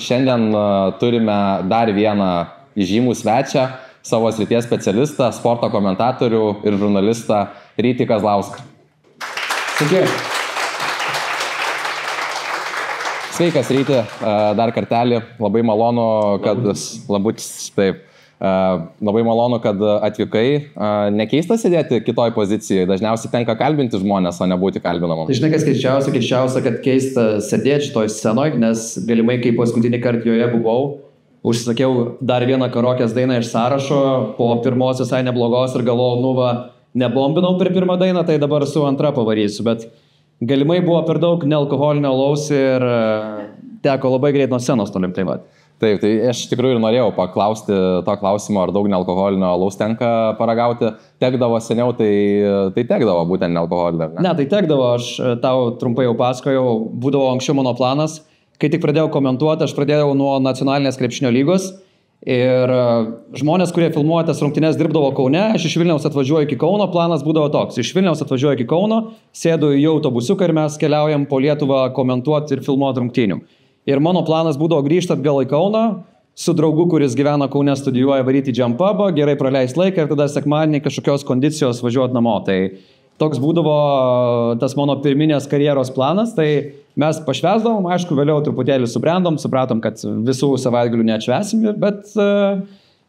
Šiandien turime dar vieną įžymų svečią, savo srities specialistą, sporto komentatorių ir žurnalistą Rytį Kazlauską. Sveiki. Sveikas Ryti, dar kartelį. Labai malonu, kad labai malonu, kad atvykai. Nekeista sėdėti kitoj pozicijoje. Dažniausiai tenka kalbinti žmonės, o ne būti kalbinamam. Žinai, kas keisčiausia, kad keista sėdėti šitoj scenoje, nes galimai, kai paskutinį kartą joje buvau, užsakiau dar vieną karaokės dainą iš sąrašo, po pirmos visai neblogos ir galvojau, nebombinau per pirmą dainą, tai dabar su antra pavarysiu, bet galimai buvo per daug nealkoholinio alaus ir teko labai greit nuo scenos nulimti. Tai va. Taip, tai aš tikrųjų ir norėjau paklausti to klausimo, ar daug nealkoholinio alaus tenka paragauti. Tekdavo seniau, tai tekdavo būtent nealkoholinio, ne? Ne, tai tekdavo, aš tau trumpai jau pasakojau, būdavo anksčiau mano planas. Kai tik pradėjau komentuoti, aš pradėjau nuo nacionalinės krepšinio lygos ir žmonės, kurie filmuoja tas rungtynes, dirbdavo Kaune, aš iš Vilniaus atvažiuoju iki Kauno, planas būdavo toks. Iš Vilniaus atvažiuoju iki Kauno, sėdu į autobusiuką ir mes keliaujam po Lietuvą komentuoti ir filmuoti rungtynių. Ir mano planas būdavo grįžti atgal į Kauną, su draugu, kuris gyvena Kaune, studijuoja, varyti į jump pubą, gerai praleisti laiką ir tada sekmadienį kažkokios kondicijos važiuoti namo. Tai toks būdavo tas mano pirminės karjeros planas, tai mes pašvesdavom, aišku, vėliau truputėlį subrendom, supratom, kad visų savaitgalių neatšvesim, bet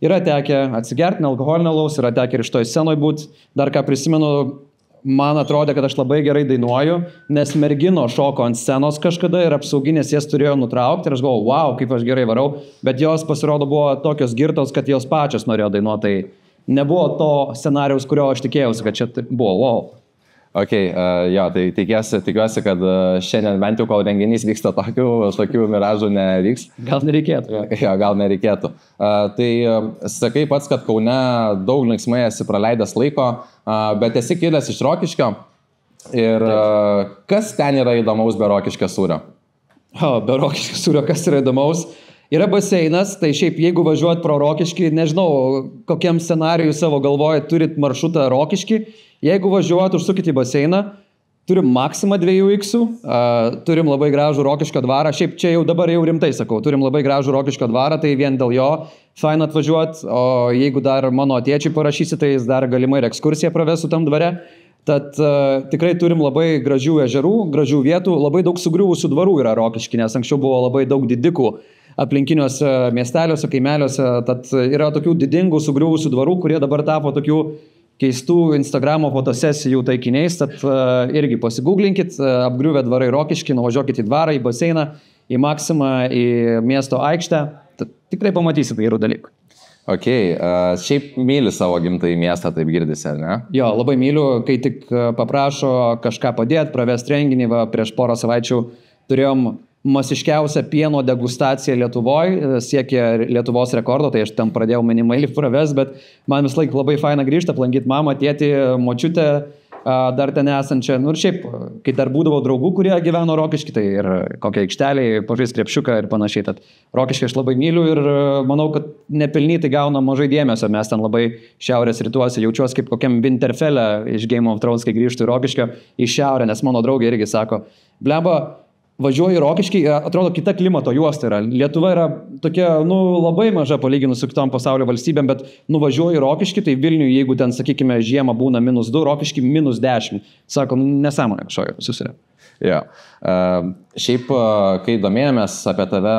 yra tekę atsigerti nealkoholinio alaus, yra tekę ir iš toj scenoje būti. Dar ką prisimenu, man atrodė, kad aš labai gerai dainuoju, nes mergino šoko ant scenos kažkada ir apsauginės jas turėjo nutraukti ir aš galvoju, wow, kaip aš gerai varau, bet jos pasirodo buvo tokios girtos, kad jos pačios norėjo dainuoti, tai nebuvo to scenarijaus, kurio aš tikėjausi, kad čia buvo wow. Ok, jo, tai tikiuosi, kad šiandien bent jau kol renginys vyksta tokių miražų nevyks. Gal nereikėtų. Jo, gal nereikėtų. Tai sakai pats, kad Kaune daug linksmai esi praleidęs laiko, bet esi kilęs iš Rokiškio. Ir kas ten yra įdomaus be Rokiškio sūrio? Be Rokiškio sūrio kas yra įdomaus? Yra baseinas, tai šiaip jeigu važiuot pro Rokiškį, nežinau, kokiam scenarijui savo galvoje turit maršrutą Rokiškį. Jeigu važiuot, užsukit į baseiną, turim maksimą 2x, turim labai gražų Rokiškio dvarą, šiaip čia jau dabar jau rimtai sakau, turim labai gražų Rokiškio dvarą, tai vien dėl jo fain atvažiuot, o jeigu dar mano tėčiui parašysi, tai jis dar galimai ir ekskursiją pravesų tam dvare. Tad tikrai turim labai gražių ežerų, gražių vietų, labai daug sugriuvusių dvarų yra Rokišky, nes anksčiau buvo labai daug didikų aplinkiniuose miesteliuose, kaimeliuose, tad yra tokių didingų sugriuvusių dvarų, kurie dabar tapo tokių keistų Instagramo fotosesijų taikiniais, tad irgi pasigūglinkit, apgriuvę dvarai Rokišky, nuvažiuokit į dvarą, į baseiną, į Maksimą, į miesto aikštę, tad tikrai pamatysit gerų dalykų. Ok, šiaip myli savo gimtąjį miestą, taip girdisi, ar ne? Jo, labai myliu, kai tik paprašo kažką padėti, pravesti renginį, prieš porą savaičių turėjom masiškiausia pieno degustacija Lietuvoje, siekė Lietuvos rekordo, tai aš ten pradėjau minimaliai pravest, bet man vis laik labai faina grįžti, aplankyti mamą, tėtį, močiutę, dar ten esančią. Nu ir šiaip, kai dar būdavo draugų, kurie gyveno Rokišky, tai ir kokia aikštelė, pažais krepšiuką ir panašiai. Tad Rokiškį aš labai myliu ir manau, kad nepelnytai gauna mažai dėmesio. Mes ten labai šiaurės rytuose jaučiuosi kaip kokiam Winterfelle iš Game of Thrones, kai grįžtu į Rokiškio į šiaurę, nes mano draugė irgi sako, blemba, važiuoju į Rokiškį, atrodo kita klimato juosta yra. Lietuva yra tokia, labai maža palyginus su kitom pasaulio valstybėm, bet nuvažiuoju į Rokiškį, tai Vilniui, jeigu ten, sakykime, žiemą būna -2, Rokiškį -10. Sako, nesąmonė kažkokia susirė. Jo. Šiaip, kai domėjomės apie tave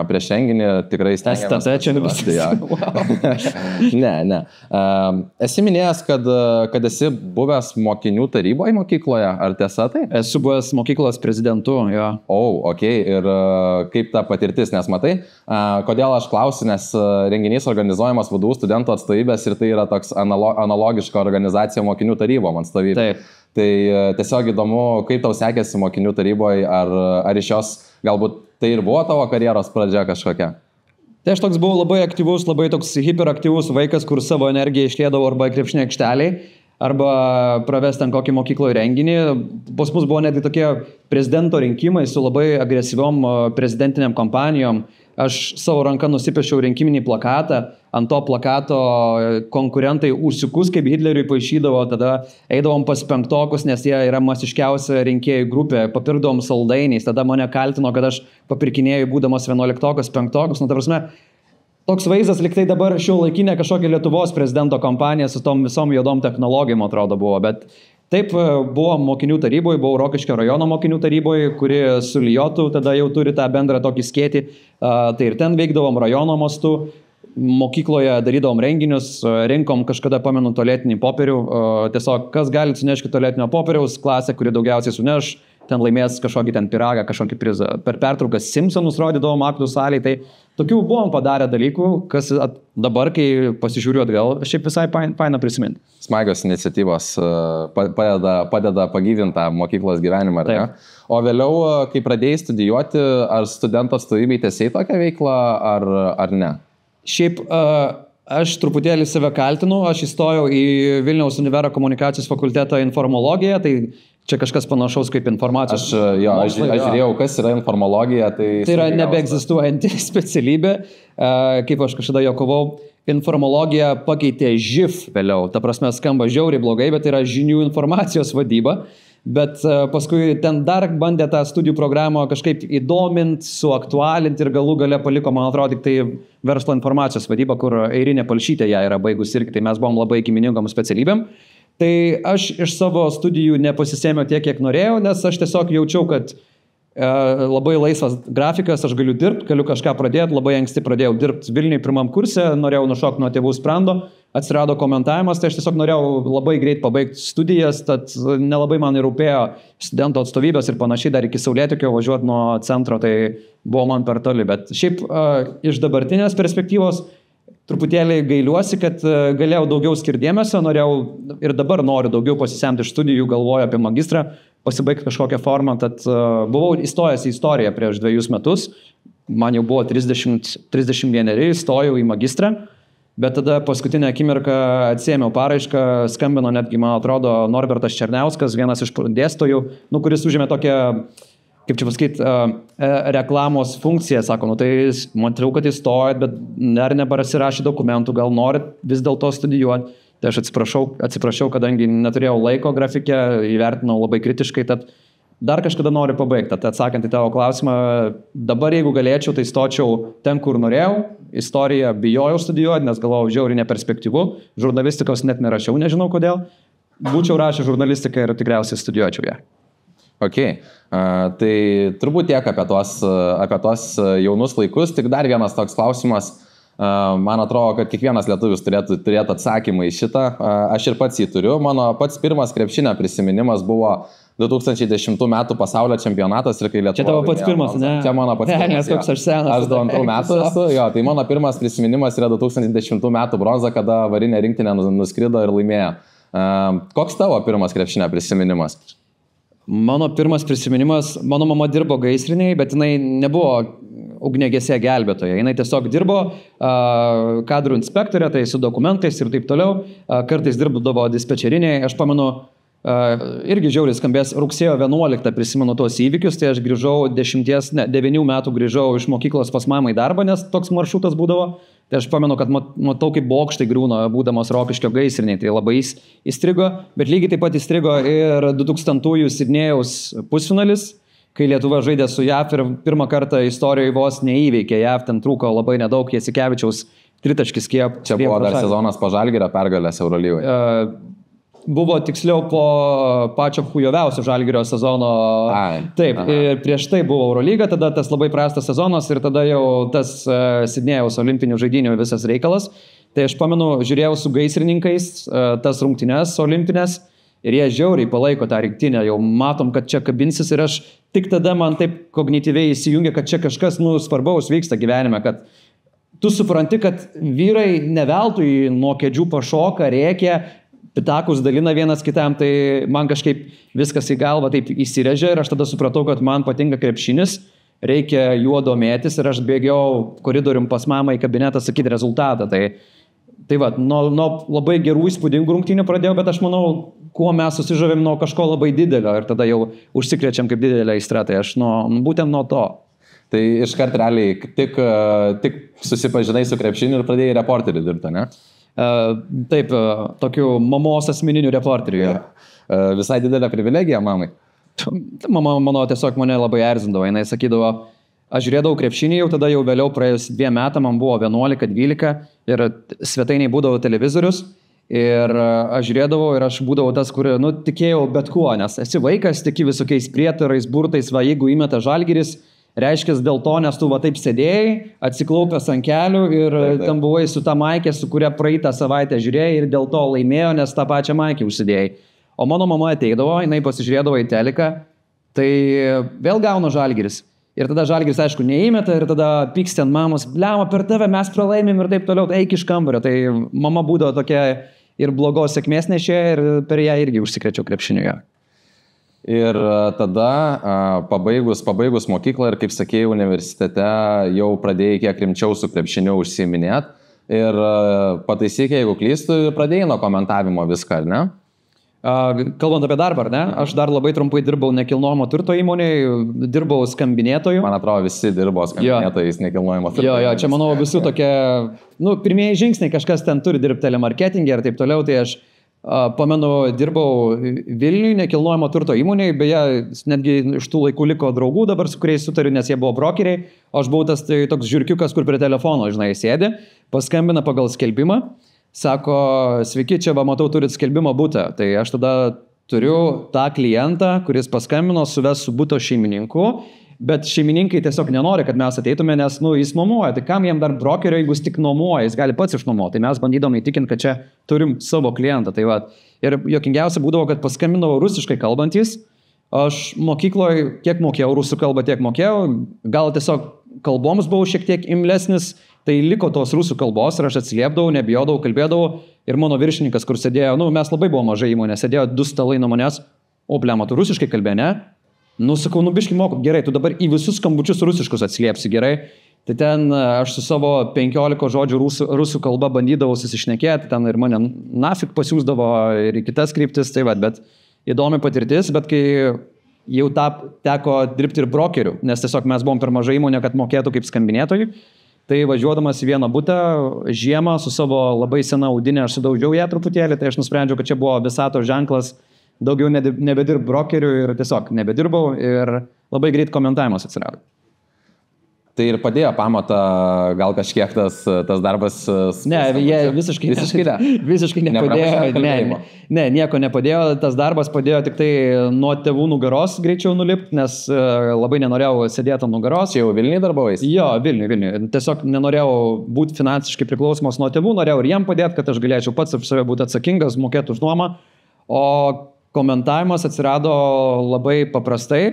prieš renginį, tikrai stengiamės. Čia nebus. Ne. Esi minėjęs, kad esi buvęs mokinių taryboje mokykloje, ar tiesa tai? Esu buvęs mokyklos prezidentu, jo. Ok. Ir kaip ta patirtis, nes matai, kodėl aš klausiu, nes renginys organizuojamas VDU studentų atstovybės ir tai yra toks analogiška organizacija mokinių tarybo atstovybė. Taip. Tai tiesiog įdomu, kaip tau sekėsi mokinių taryboje, ar iš jos galbūt tai ir buvo tavo karjeros pradžia kažkokia? Tai aš toks buvau labai aktyvus, labai toks hiperaktyvus vaikas, kur savo energiją išlėdavo arba krepšinio aikšteliai. arba pravesti ant kokį mokykloje renginį. Pas mus buvo netgi tokie prezidento rinkimai su labai agresyviom prezidentiniam kampanijom. Aš savo ranką nusipiešiau rinkiminį plakatą, ant to plakato konkurentai užsikus, kaip Hitleriui paišydavo, tada eidavom pas penktokus, nes jie yra masiškiausia rinkėjų grupė, papirdavom saldainiais, tada mane kaltino, kad aš papirkinėjau būdamas 11-okas, 5-okas, ta prasme, toks vaizdas liktai dabar šiuolaikinė kažkokia Lietuvos prezidento kampanija su tom visom juodom technologijom atrodo buvo, bet taip, buvo mokinių taryboje, buvau Rokiškio rajono mokinių taryboje, kuri su Lijotu tada jau turi tą bendrą tokį skėtį, tai ir ten veikdavom rajono mastu, mokykloje darydavom renginius, rinkom kažkada, pamenu, tualetinį popierių, tiesiog kas gali sunešti tualetinio popieriaus, klasė, kuri daugiausiai suneš, ten laimės kažkokį ten piragą, kažkokį prizą. Per pertraukas Simpsonus rodydavom aktų salėje, tai tokių buvom padarę dalykų, kas dabar, kai pasižiūriu atgal, šiaip visai faina prisiminti. Smagios iniciatyvos padeda pagyvintą mokyklos gyvenimą, ar ne? O vėliau, kai pradėjai studijuoti, ar studento atstovybėj tęsei tokią veiklą, ar ne? Šiaip aš truputėlį save kaltinu, aš įstojau į Vilniaus Univero komunikacijos fakultetą informologiją, tai čia kažkas panašaus kaip informacijos. Aš žiūrėjau, kas yra informologija. Tai yra nebeegzistuojanti specialybė, kaip aš kažkada juokavau. Informologija pakeitė ŽIF vėliau, ta prasme skamba žiauriai blogai, bet tai yra žinių informacijos vadyba. Bet paskui ten dar bandė tą studijų programą kažkaip įdominti, suaktualinti ir galų gale paliko, man atrodo, tik tai verslo informacijos vadyba, kur Airinė Palšytė ją yra baigus irgi, tai mes buvom labai giminingom specialybėm. Tai aš iš savo studijų nepasisėmiau tiek, kiek norėjau, nes aš tiesiog jaučiau, kad labai laisvas grafikas, aš galiu dirbti, galiu kažką pradėti, labai anksti pradėjau dirbti Vilniui pirmam kurse, norėjau nušokti nuo tėvų sprando, atsirado komentavimas, tai aš tiesiog norėjau labai greit pabaigti studijas, tad nelabai man ir rūpėjo studento atstovybės ir panašiai, dar iki Saulėtekio važiuoti nuo centro, tai buvo man per toli, bet šiaip iš dabartinės perspektyvos truputėlį gailiuosi, kad galėjau daugiau skirti dėmesio, norėjau ir dabar noriu daugiau pasisemti iš studijų, galvoju apie magistrą, pasibaigti kažkokią formą, tad buvau įstojęs į istoriją prieš 2 metus, man jau buvo 31, įstojau į magistrą, bet tada paskutinę akimirką atsiėmiau paraišką, skambino netgi, man atrodo, Norbertas Černiauskas, vienas iš dėstytojų, kuris užėmė tokią, kaip čia pasakyti, reklamos funkciją, sako, tai matau, kad įstojat, bet dar neparasirašė dokumentų, gal norit vis dėlto studijuoti. Tai aš atsiprašau, kadangi neturėjau laiko grafikę, įvertinau labai kritiškai, tad dar kažkada noriu pabaigti. Tad atsakant į tavo klausimą, dabar jeigu galėčiau, tai stočiau ten, kur norėjau. Istoriją bijojau studijuoti, nes galvojau žiauriai neperspektyvu. Žurnalistikos net nerašiau, nežinau kodėl. Būčiau rašęs žurnalistiką ir tikriausiai studijuočiau ją. Ok, tai turbūt tiek apie tuos jaunus laikus. Tik dar vienas toks klausimas. Man atrodo, kad kiekvienas lietuvis turėtų atsakymą į šitą. Aš ir pats jį turiu. Mano pats pirmas krepšinio prisiminimas buvo 2010 metų pasaulio čempionatas ir kai Lietuva... Čia tavo pats pirmas, ne? Čia mano pats pirmas. Nes koks aš senas. Aš 2 metų esu. Jo, tai mano pirmas prisiminimas yra 2010 metų bronza, kada varinė rinktinė nuskrido ir laimėjo. Koks tavo pirmas krepšinio prisiminimas? Mano pirmas prisiminimas, mano mama dirbo gaisriniai, bet jinai nebuvo ugniagesė gelbėtoja. Jinai tiesiog dirbo kadrų inspektorė, tai su dokumentais ir taip toliau. Kartais dirbdavo dispečeriniai. Aš pamenu, irgi žiauriai skambės, rugsėjo 11 prisimenu tos įvykius, tai aš grįžau 9 metų grįžau iš mokyklos pas mamą į darbą, nes toks maršrutas būdavo. Tai aš pamenu, kad matau, kaip bokštai griūna, būdamas Rokiškio gaisriniai, tai labai įstrigo, bet lygiai taip pat įstrigo ir 2000-ųjų Sidnėjaus pusfinalis, kai Lietuva žaidė su JAV ir pirmą kartą istorijoje vos neįveikė JAV, ten trūko labai nedaug, Jasikevičiaus tritaškis kiek. Čia buvo dar sezonas po Žalgirio pergalės Eurolygoje. Buvo tiksliau po pačio chujoviausio Žalgirio sezono. Taip, ir prieš tai buvo Eurolyga, tada tas labai prastas sezonas ir tada jau tas Sidnėjaus olimpinių žaidynių visas reikalas. Tai aš pamenu, žiūrėjau su gaisrininkais tas rungtynes olimpinės ir jie žiauriai palaiko tą rinktinę, jau matom, kad čia kabinsis ir aš tik tada man taip kognityviai įsijungia, kad čia kažkas svarbaus vyksta gyvenime, kad tu supranti, kad vyrai neveltui nuo kėdžių pašoka, rėkia, pitakus dalina vienas kitam, tai man kažkaip viskas į galvą taip įsirėžė ir aš tada supratau, kad man patinka krepšinis, reikia juo domėtis ir aš bėgiau koridorium pas mamą į kabinetą sakyti rezultatą. Tai Tai va, nuo labai gerų įspūdingų rungtynių pradėjau, bet aš manau, kuo mes susižavėm nuo kažko labai didelio ir tada jau užsikrečiam kaip didelę aistrą, tai aš būtent nuo to. Tai iškart realiai tik susipažinai su krepšiniu ir pradėjai reporterį dirbti, ne? Taip, tokiu mamos asmeniniu reporteriu. Ja. Visai didelė privilegija mamai. Mama mano tiesiog mane labai erzindavo, jinai sakydavo, aš žiūrėdavau krepšinį jau tada, jau vėliau praėjus 2 metam, man buvo 11-12 ir svetainiai būdavo televizorius ir aš žiūrėdavau ir aš būdavau tas, kur, tikėjau bet kuo, nes esi vaikas, tiki visokiais prietarais, burtais, va, jeigu įmeta Žalgiris, reiškia dėl to, nes tu va taip sėdėjai, atsiklaupęs ant kelių ir ten buvai su ta maikė, su kuria praeitą savaitę žiūrėjai ir dėl to laimėjo, nes tą pačią maikę užsidėjai. O mano mama ateidavo, jinai pasižiūrėdavo į teliką, tai vėl gauna Žalgiris. Ir tada Žalgiris, aišku, neįmeta ir tada pyksti ant mamos, bliama, per tave mes pralaimim ir taip toliau, eik iš kambario. Tai mama būdavo tokia ir blogos sėkmės nešėja ir per ją irgi užsikrečiau krepšiniuje. Ir tada, pabaigus mokyklą ir, kaip sakėjau, universitete jau pradėjai kiek rimčiau su krepšiniu užsiiminėt. Ir pataisyk, jeigu klystu, pradėjai nuo komentavimo viską, ar ne? Kalbant apie darbą, ar ne? Aš dar labai trumpai dirbau nekilnojamo turto įmonėje, dirbau skambinėtoju. Man atrodo, visi dirbo skambinėtojais nekilnojamo turto. Jo, čia manau visų tokie, pirmieji žingsniai, kažkas ten turi dirbti telemarketingė ir taip toliau, tai aš pamenu, dirbau Vilniuje nekilnojamo turto įmonėje, beje, netgi iš tų laikų liko draugų dabar, su kuriais sutariu, nes jie buvo brokeriai, o aš buvau tas toks žiūrkiukas, kur prie telefono, žinai, sėdi, paskambina pagal skelbimą. Sako, sveiki, čia va, matau, turit skelbimo butą. Tai aš tada turiu tą klientą, kuris paskambino, suves su buto šeimininku, bet šeimininkai tiesiog nenori, kad mes ateitume, nes jis nuomoja. Tai kam jam dar brokerio, jeigu jis tik nuomoja, jis gali pats išnuomoti. Tai mes bandydom įtikinti, kad čia turim savo klientą. Tai va. Ir juokingiausia būdavo, kad paskambindavo rusiškai kalbantis. Aš mokykloje kiek mokėjau rusų kalbą, tiek mokėjau. Gal tiesiog kalboms buvau šiek tiek imlesnis. Tai liko tos rusų kalbos ir aš atsiliepdavau, nebijodavau, kalbėdavau ir mano viršininkas, kur sėdėjo, mes labai buvo mažai įmonė, sėdėjo 2 stalai nuo manęs, o blema, tu rusiškai kalbė, ne? Sakau, biškai moku, gerai, tu dabar į visus skambučius rusiškus atsiliepsi, gerai? Tai ten aš su savo 15 žodžių rusų kalba bandydavau susišnekėti, ten ir mane nafik pasiūsdavo ir į kitas kryptis, tai va, bet įdomi patirtis, bet kai jau teko dirbti ir brokerių, nes tiesiog mes buvom per mažai įmonė, kad mokėtų kaip skambinėtojai. Tai važiuodamas į vieną butą, žiemą su savo labai sena audinė, aš sudaužiau ją truputėlį, tai aš nusprendžiau, kad čia buvo visatos ženklas, daugiau nebedirb brokerių ir tiesiog nebedirbau ir labai greit komentavimas atsirado. Tai ir padėjo pamatą, gal kažkiek tas darbas... Ne, jie visiškai nepadėjo. Ne, nieko nepadėjo. Tas darbas padėjo tik tai nuo tėvų nugaros greičiau nulipti, nes labai nenorėjau sėdėti ant nugaros. Čia jau Vilniuje darbavais? Jo, Vilniuje. Tiesiog nenorėjau būti finansiškai priklausomas nuo tėvų, norėjau ir jiem padėti, kad aš galėčiau pats už save būti atsakingas, mokėti už nuomą. O komentavimas atsirado labai paprastai.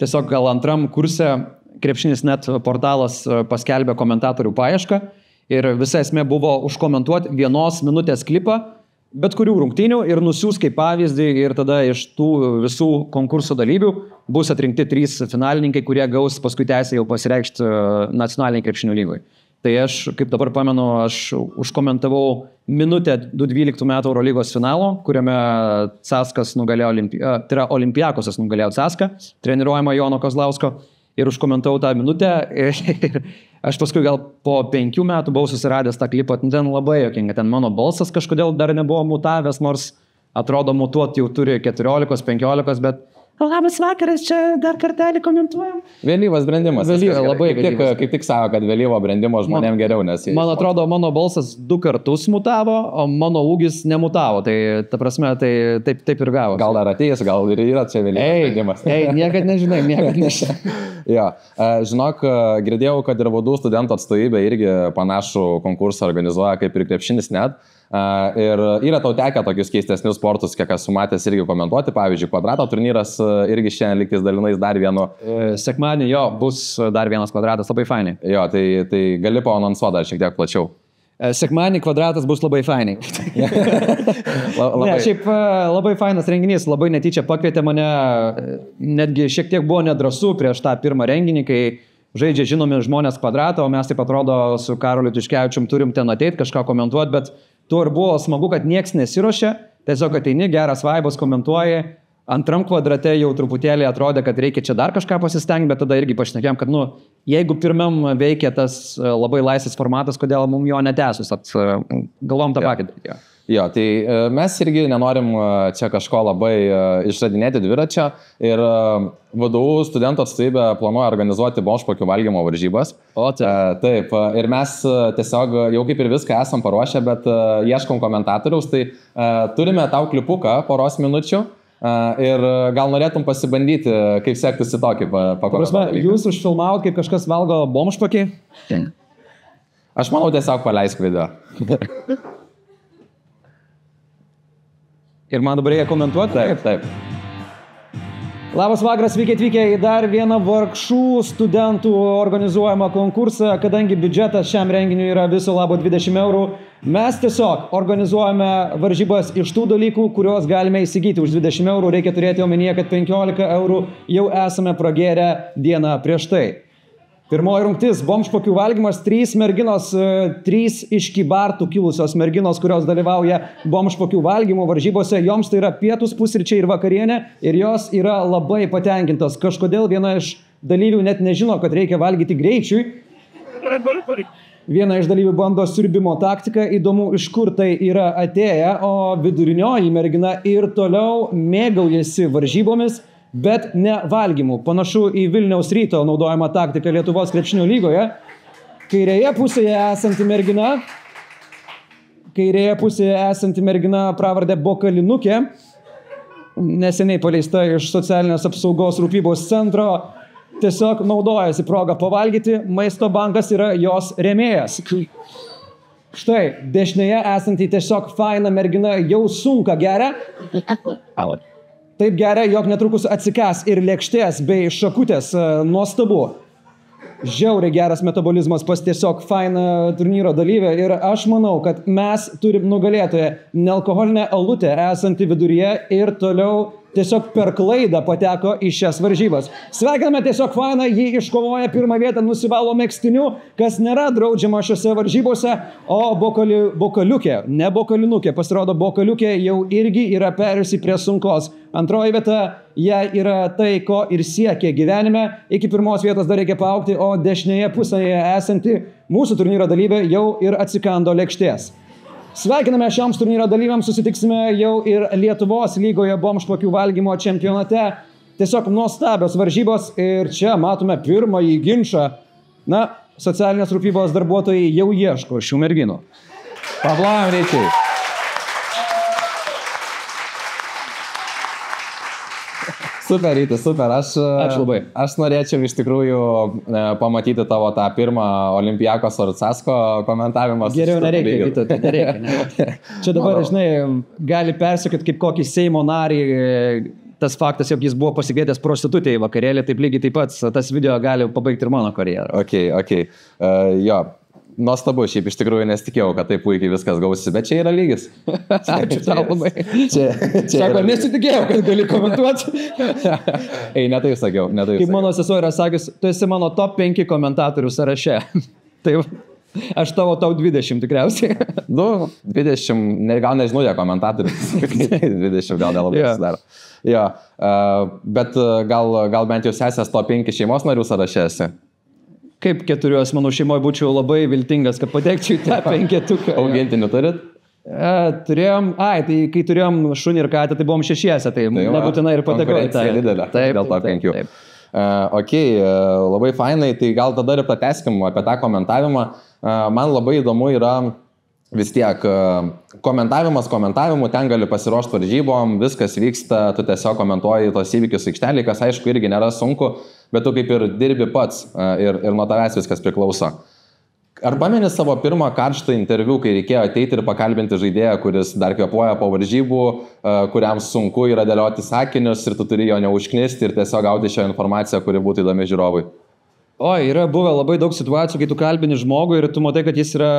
Tiesiog gal antram kurse Krepšinis net portalas paskelbė komentatorių paiešką ir visa esmė buvo užkomentuoti 1 minutės klipą bet kurių rungtynių ir nusiųs kaip pavyzdį ir tada iš tų visų konkurso dalyvių bus atrinkti 3 finalininkai, kurie gaus paskui teisę jau pasireikšti nacionaliniai krepšinio lygoje. Tai aš, kaip dabar pamenu, aš užkomentavau minutę 2012 metų Eurolygos finalo, kuriame Caskas nugalėjo tai yra Olympiakosas nugalėjo Caską, treniruojama Jono Kozlausko. Ir užkomentavau tą minutę ir aš paskui gal po 5 metų buvau susiradęs tą klipą, ten labai jokinga, ten mano balsas kažkodėl dar nebuvo mutavęs, nors atrodo mutuot jau turi 14-15, bet labas vakaras, čia dar kartelį komentuojam. Vėlyvas brendimas. Labai vėlyvas. Kaip tik sako, kad vėlyvo brendimo žmonėms geriau, nes... Man atrodo, mano balsas 2 kartus mutavo, o mano ūgis nemutavo. Tai ta prasme, tai taip ir gavo. Gal dar ateis, gal ir yra čia vėlyvas brendimas. Niekad nežinai. Jo, žinok, girdėjau, kad ir vadų studentų atstovybė irgi panašų konkursą organizuoja kaip ir krepšinis net. Ir yra tau tekę tokius keistesnius sportus, kiek esu matęs irgi komentuoti, pavyzdžiui, kvadrato turnyras irgi šiandien likis dalinais dar vienu. Sekmadienį jo, bus dar vienas kvadratas, labai fainai. Jo, tai gali paanonsuoti dar šiek tiek plačiau. Sekmadienį kvadratas bus labai fainai. Ne, šiaip labai fainas renginys, labai netyčia pakvietė mane, netgi šiek tiek buvo nedrąsu prieš tą pirmą renginį, kai žaidžia žinomi žmonės kvadratą, o mes taip atrodo su Karoliu Tiškevičium turim ten ateiti, kažką komentuoti, bet tuo ir buvo smagu, kad nieks nesiruošia, tiesiog ateini, geras vaibas, komentuoji, antram kvadrate jau truputėlį atrodė, kad reikia čia dar kažką pasistengti, bet tada irgi pašnekėjom, kad, jeigu pirmiam veikia tas labai laisvas formatas, kodėl mums jo netęsus, galvom tą patį daryti. Jo, tai mes irgi nenorim čia kažko labai išradinėti dviračio ir VDU studentų atstovybė planuoja organizuoti bomžpakių valgymo varžybas. O taip, ir mes tiesiog jau kaip ir viską esam paruošę, bet ieškom komentatoriaus, tai turime tau klipuką poros minučių ir gal norėtum pasibandyti, kaip sektųsi tokį pakomentuoti. Jūs užfilmavot, kaip kažkas valgo bomžpakį? Aš manau, tiesiog paleisk video. Ir man dabar reikia komentuoti? Taip. Labas vakaras, sveiki atvykę į dar vieną vargšų studentų organizuojamą konkursą. Kadangi biudžetas šiam renginiui yra viso labo 20 eurų, mes tiesiog organizuojame varžybas iš tų dalykų, kuriuos galime įsigyti už 20 eurų. Reikia turėti omenyje, kad 15 eurų jau esame pragėrę dieną prieš tai. Pirmoji rungtis – bomžpakių valgymas, 3 merginos, 3 iš Kybartų kilusios merginos, kurios dalyvauja bomžpakių valgymo varžybose. Joms tai yra pietus, pusryčiai ir vakarienė ir jos yra labai patenkintos. Kažkodėl viena iš dalyvių net nežino, kad reikia valgyti greičiui. Viena iš dalyvių bando siurbimo taktiką, įdomu, iš kur tai yra atėję, o vidurinioji mergina ir toliau mėgaujasi varžybomis, bet ne valgymų. Panašu į Vilniaus Ryto naudojamą taktiką Lietuvos krepšinio lygoje. Kairėje pusėje esanti mergina pravardę Bokalinukė, neseniai paleista iš socialinės apsaugos rūpybos centro, tiesiog naudojasi progą pavalgyti, Maisto bankas yra jos rėmėjas. Štai, dešinėje esanti tiesiog faina mergina jau sunką geria. Taip geria, jog netrukus atsikęs ir lėkštės bei šakutės. Nuostabu. Žiauriai geras metabolizmas pas tiesiog fainą turnyro dalyvę ir aš manau, kad mes turim nugalėtoją nealkoholinę alutę esantį viduryje ir toliau tiesiog per klaidą pateko į šias varžybas. Sveikiname tiesiog fainą, jį iškovoja pirmą vietą, nusivalo megztiniu, kas nėra draudžiama šiose varžybose, o Bokaliukė, ne Bokalinukė, pasirodo Bokaliukė jau irgi yra perėjusi prie sunkos. Antroji vieta, jai yra tai, ko ir siekia gyvenime, iki pirmos vietos dar reikia paaugti, o dešinėje pusėje esanti mūsų turnyro dalyvė jau ir atsikando lėkštės. Sveikiname šioms turnyro dalyviams, susitiksime jau ir Lietuvos lygoje bomžpakių valgymo čempionate. Tiesiog nuostabios varžybos ir čia matome pirmąjį ginčą. Socialinės rūpybos darbuotojai jau ieško šių merginų. Pavlojam reikiai. Super, Ryti, super. Ačiū labai. Aš norėčiau iš tikrųjų pamatyti tavo tą pirmą Olimpiakos Orcasko komentavimą. Geriau nereikia, Ryti, nereikia. Čia dabar, žinai, gali persikėti kaip kokį Seimo narį tas faktas, jog jis buvo pasikvietęs prostitutę į vakarėlį, taip lygiai taip pat tas video gali pabaigti ir mano karjerą. Okay. Jo. Nuostabu, šiaip iš tikrųjų nesitikėjau, kad taip puikiai viskas gausis, bet čia yra lygis. Ačiū tau labai. Sako, nesitikėjau, kad gali komentuoti. Ei, ne taip sakiau. Kaip mano sesuo yra sakęs, tu esi mano top 5 komentatorių sąraše. Tai aš tau 20 tikriausiai. 20, gal nežinau, jie komentatorius. 20 gal nelabai susidaro. Jo, bet gal bent jau sesės top 5 šeimos narių sąraše esi. Kaip 4 asmenų šeimoje būčiau labai viltingas, kad patekčiau į tą 5. Augintinių turit? Turėjom, tai kai turėjom šunį ir katę, tai buvom 6, tai nebūtinai ir patekau į tą. Didelė, dėl to 5. Labai fainai, tai gal tada ir pratęskim apie tą komentavimą. Man labai įdomu yra vis tiek komentavimu, ten gali pasiruošti varžybom, viskas vyksta, tu tiesiog komentuoji tos įvykius aikštelį, kas aišku irgi nėra sunku, bet tu kaip ir dirbi pats ir nuo tavęs viskas priklauso. Ar pameni savo pirmą karštą interviu, kai reikėjo ateiti ir pakalbinti žaidėją, kuris dar kvėpuoja po varžybų, kuriam sunku yra dėlioti sakinius ir tu turi jo neužknisti ir tiesiog gauti šią informaciją, kuri būtų įdomi žiūrovui? Yra buvę labai daug situacijų, kai tu kalbini žmogų ir tu matai, kad jis yra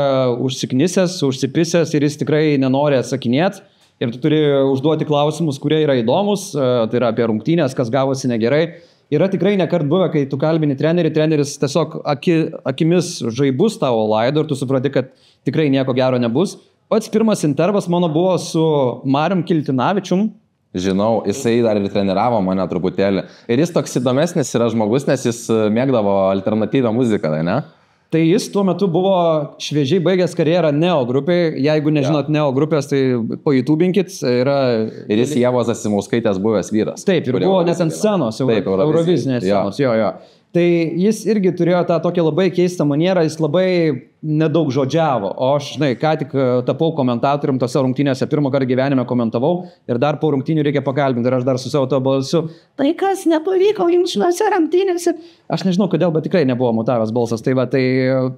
užsiknisęs, užsipisęs ir jis tikrai nenori atsakinėti. Ir tu turi užduoti klausimus, kurie yra įdomus, tai yra apie rungtynės, kas gavosi negerai. yra tikrai nekart buvę, kai tu kalbini treneris tiesiog akimis žaibus tavo laido ir tu supranti, kad tikrai nieko gero nebus. Pats pirmas intervas mano buvo su Marium Kiltinavičium. Žinau, jisai dar ir treniravo mane truputėlį. Ir jis toks įdomesnis yra žmogus, nes jis mėgdavo alternatyvią muziką, tai ne? Tai jis tuo metu buvo šviežiai baigęs karjerą Neo grupėje. Jeigu nežinot Neo grupės, tai pajutubinkit. Ir jis Ievos Zasimauskaitės buvęs vyras. Taip, ir buvo net ant scenos, Eurovizinės scenos. Jo. Tai jis irgi turėjo tą tokią labai keistą manierą, jis labai nedaug žodžiavo. O aš, ką tik tapau komentatorium tose rungtynėse, pirmą kartą gyvenime komentavau ir dar po rungtynių reikia pakalbinti ir aš dar su savo to balsu. Tai kas nepavyko jums šiose rungtynėse? Aš nežinau kodėl, bet tikrai nebuvo mutavęs balsas. Tai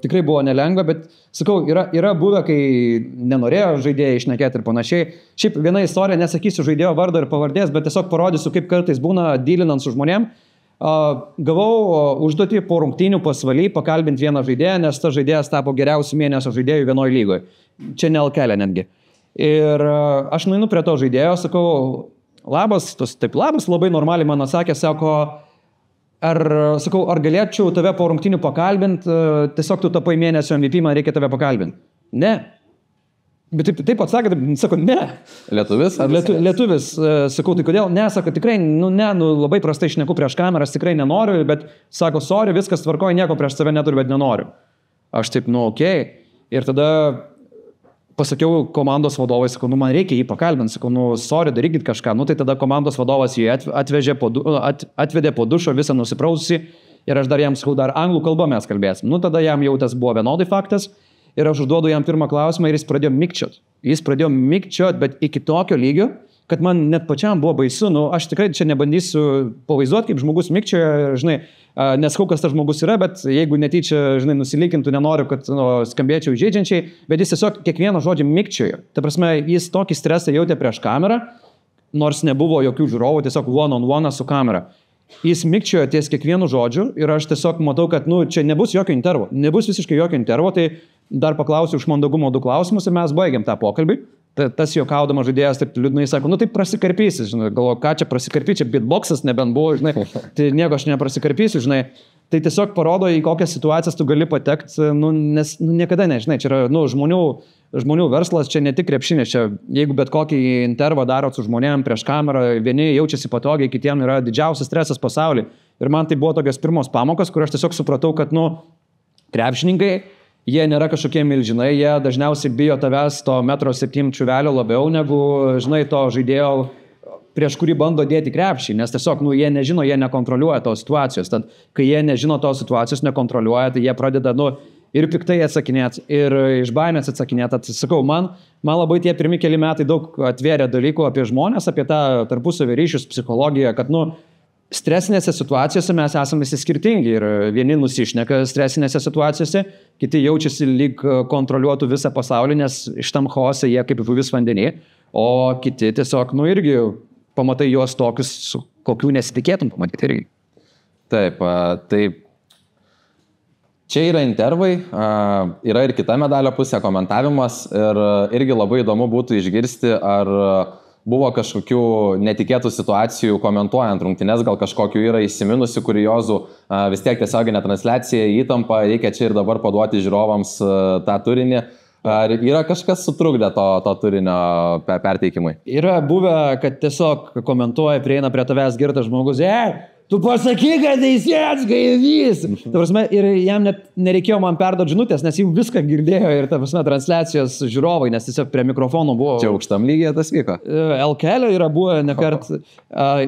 tikrai buvo nelengva, bet sakau, yra buvę, kai nenorėjo žaidėjai išnekėti ir panašiai. Šiaip viena istorija, nesakysiu žaidėjo vardo ir pavardės, bet tiesiog parodysiu, kaip kartais būna dylinant su žmonėm. Gavau užduotį po rungtynių pasvaly pakalbinti vieną žaidėją, nes tas žaidėjas tapo geriausiu mėnesio žaidėjų vienoje lygoje. Čia ne LKL netgi. Ir aš nueinu prie to žaidėjo, sakau, labas, labai normaliai man atsakė, ar galėčiau tave po rungtynių pakalbinti, tiesiog tu tapai mėnesio MVP, man reikia tave pakalbinti. Ne. Bet taip atsakė, sako, ne. Lietuvis? Lietuvis. Sakau, tai kodėl? Ne, sako, tikrai, labai prastai šneku prieš kameras, tikrai nenoriu, bet sako, sorry, viskas tvarkoja, nieko prieš save neturiu, bet nenoriu. Aš taip, okei. Ir tada pasakiau komandos vadovai, sakau, man reikia jį pakalbinti, sakau, sorry, darykit kažką. Tai tada komandos vadovas jį atvedė po dušo, visą nusipraususi ir aš dar jam sakau, dar anglų kalbą mes kalbėsim. Tada jam jau tas buvo vienodai faktas. Ir aš užduodu jam pirmą klausimą ir jis pradėjo mikčiot, bet iki tokio lygio, kad man net pačiam buvo baisu. Aš tikrai čia nebandysiu pavaizduoti, kaip žmogus mikčioja, neskau, kas tas žmogus yra, bet jeigu netyčia, nusilykintų, nenoriu, kad skambėčiau žaidžiančiai, bet jis tiesiog kiekvieną žodį mikčiojo. Ta prasme, jis tokį stresą jautė prieš kamerą, nors nebuvo jokių žiūrovų, tiesiog one-on-one su kamera. Jis mikčiojo ties kiekvienu žodžiu ir aš tiesiog matau, kad čia nebus jokio intervo, nebus visiškai jokio intervo, tai dar paklausiu iš mandagumo 2 klausimus ir mes baigiam tą pokalbį. Tas juokaudamas žaidėjas taip liūdnai sako, taip prasikarpysi, galvoju, ką čia prasikarpysi, čia beatboxas nebent buvo, tai nieko aš neprasikarpysiu, Tai tiesiog parodo, į kokias situacijas tu gali patekti, nes niekada nežinai, čia yra žmonių verslas, čia ne tik krepšinis, čia jeigu bet kokį intervą darot su žmonėm prieš kamerą, vieni jaučiasi patogiai, kitiem yra didžiausias stresas pasaulyje. Ir man tai buvo tokios pirmos pamokos, kur aš tiesiog supratau, kad krepšininkai, jie nėra kažkokie milžinai, jie dažniausiai bijo tavęs to 1,7 m čiuvelio labiau negu, to žaidėjo, prieš kurį bando dėti krepšį, nes tiesiog, jie nežino, jie nekontroliuoja tos situacijos. Tad, kai jie nežino tos situacijos, nekontroliuoja, tai jie pradeda, ir piktai atsakinėti, ir iš baimės atsakinėti. Atsisakau, man labai tie pirmi keli metai daug atvėrė dalykų apie žmonės, apie tą tarpusavio ryšius, psichologiją, kad, stresinėse situacijose mes esame visi skirtingi ir vieni nusišneka stresinėse situacijose, kiti jaučiasi lyg kontroliuotų visą pasaulį, nes iš tam chaose jie kaip žuvis vandenį, o kiti tiesiog, irgi pamatai juos tokius, kokių nesitikėtum pamatyti irgi. Taip, čia yra intervai, yra ir kita medalio pusė, komentavimas ir irgi labai įdomu būtų išgirsti, ar buvo kažkokių netikėtų situacijų komentuojant rungtynes, gal kažkokių yra įsiminusių kuriozų, vis tiek tiesioginė transliacija, įtampa, reikia čia ir dabar paduoti žiūrovams tą turinį. Ar yra kažkas sutrukdė to turinio perteikimui? Yra buvę, kad tiesiog komentuoja, prieina prie tavęs girtas žmogus, tu pasakyk, kad teisėjas gaivys. Ta prasme, ir jam net nereikėjo man perduoti žinutės, nes jau viską girdėjo ir ta prasme transliacijos žiūrovai, nes tiesiog prie mikrofonų buvo. Čia aukštam lygyje tas vyko. LKL yra buvę nekart,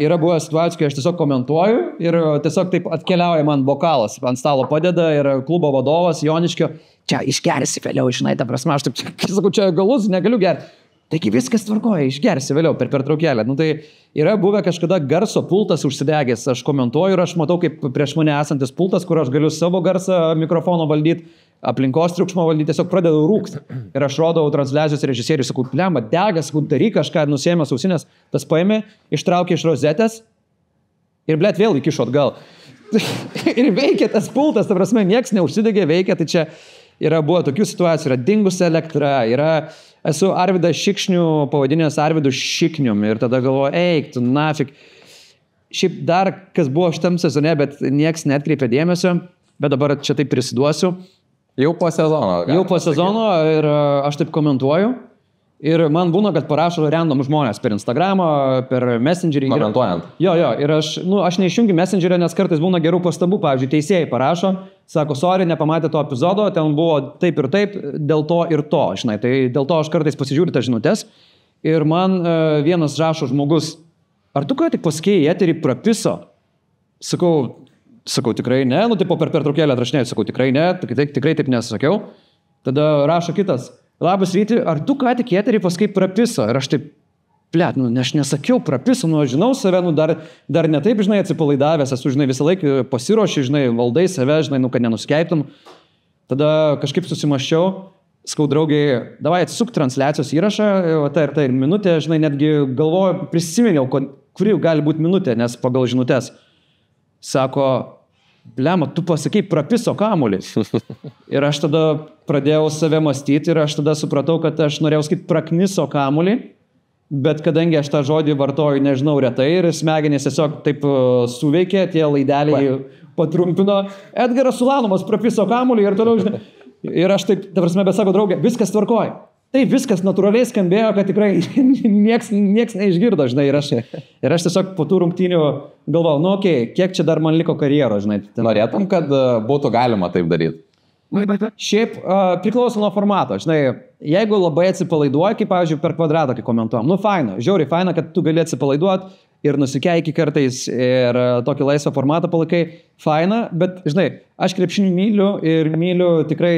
yra buvę situacijų, kai aš tiesiog komentuoju ir tiesiog taip atkeliauja man bokalas, ant stalo padeda ir klubo vadovas Joniškio, čia išgersi vėliau, ta prasme, aš taip sakau, čia galus, negaliu gerti. Taigi viskas tvarkoja, išgersi vėliau per pertraukėlę. Tai yra buvę kažkada garso pultas užsidegęs, aš komentuoju ir aš matau, kaip prieš mane esantis pultas, kur aš galiu savo garsą mikrofono valdyti, aplinkos triukšmą valdyti, tiesiog pradedu rūkti. Ir aš rodau transliacijos režisieriui, sakau, blemba, degas, daryk kažką, nusėmęs ausinės, tas paėmė, ištraukė iš rozetės ir vėl įkišo atgal. Ir veikia tas pultas, ta prasme, nieks neužsidegė, veikia, tai čia yra buvo tokių situacijų, yra dingusi elektra, esu Arvydą Šikšnių pavadinęs Arvydu Šiknium ir tada galvoju, eik tu nafik. šiaip dar kas buvo šitam sezone, bet nieks netkreipė dėmesio, bet dabar čia taip prisiduosiu. Jau po sezono. Jau po sezono ir aš taip komentuoju. Ir man būna, kad parašo random žmonės per Instagramą, per Messengerį. Komentuojant. Jo, ir aš neišjungiu Messengerio, nes kartais būna gerų pastabų. Pavyzdžiui, teisėjai parašo, sako, sorry, nepamatė to epizodo, ten buvo taip ir taip, dėl to ir to, žinai. Tai dėl to aš kartais pasižiūriu tas žinutes. Ir man vienas rašo žmogus, ar tu ką tik pasakėjai, eterį prapiso? Sakau, tikrai ne, tipo per pertraukėlę atrašinėjau, sakau, tikrai ne, tikrai taip nesakiau. Tada rašo kitas. Labas ryti, ar tu ką tik eterį paskui prapiso? Ir aš taip, aš nesakiau prapiso, žinau save, dar ne taip, žinai, atsipalaidavęs, esu, žinai, visą laiką pasiruoši, žinai, valdai save, žinai, kad nenuskeiptum. Tada kažkaip susimaščiau, sakau, draugiai, davai atsisuk transliacijos įrašą, tai ir minutė, žinai, netgi galvoju, prisiminiau, kuri gali būti minutė, nes pagal žinutės. Sako, tu pasakei prapiso kamuolį. Ir aš tada pradėjau save mąstyti ir aš tada supratau, kad aš norėjau sakyti prakniso kamuolį, bet kadangi aš tą žodį vartoju, nežinau, retai ir smegenys tiesiog taip suveikė, tie laideliai patrumpino. Edgaras Ulanovas prapiso kamuolį ir toliau, žinai. Ir aš taip, ta prasme, bet sako, draugė, viskas tvarkoja. Tai viskas natūraliai skambėjo, kad tikrai nieks neišgirdo, žinai, ir aš tiesiog po tų rungtynių galvojau, kiek čia dar man liko karjero, žinai. Norėtum, kad būtų galima taip daryti? Šiaip priklauso nuo formato, žinai, jeigu labai atsipalaiduoji, kaip, pavyzdžiui, per kvadratą, kai komentuojam, faina, žiauriai faina, kad tu gali atsipalaiduoti ir nusikeiki kartais ir tokį laisvą formatą palaikai, faina, bet, žinai, aš krepšinį myliu tikrai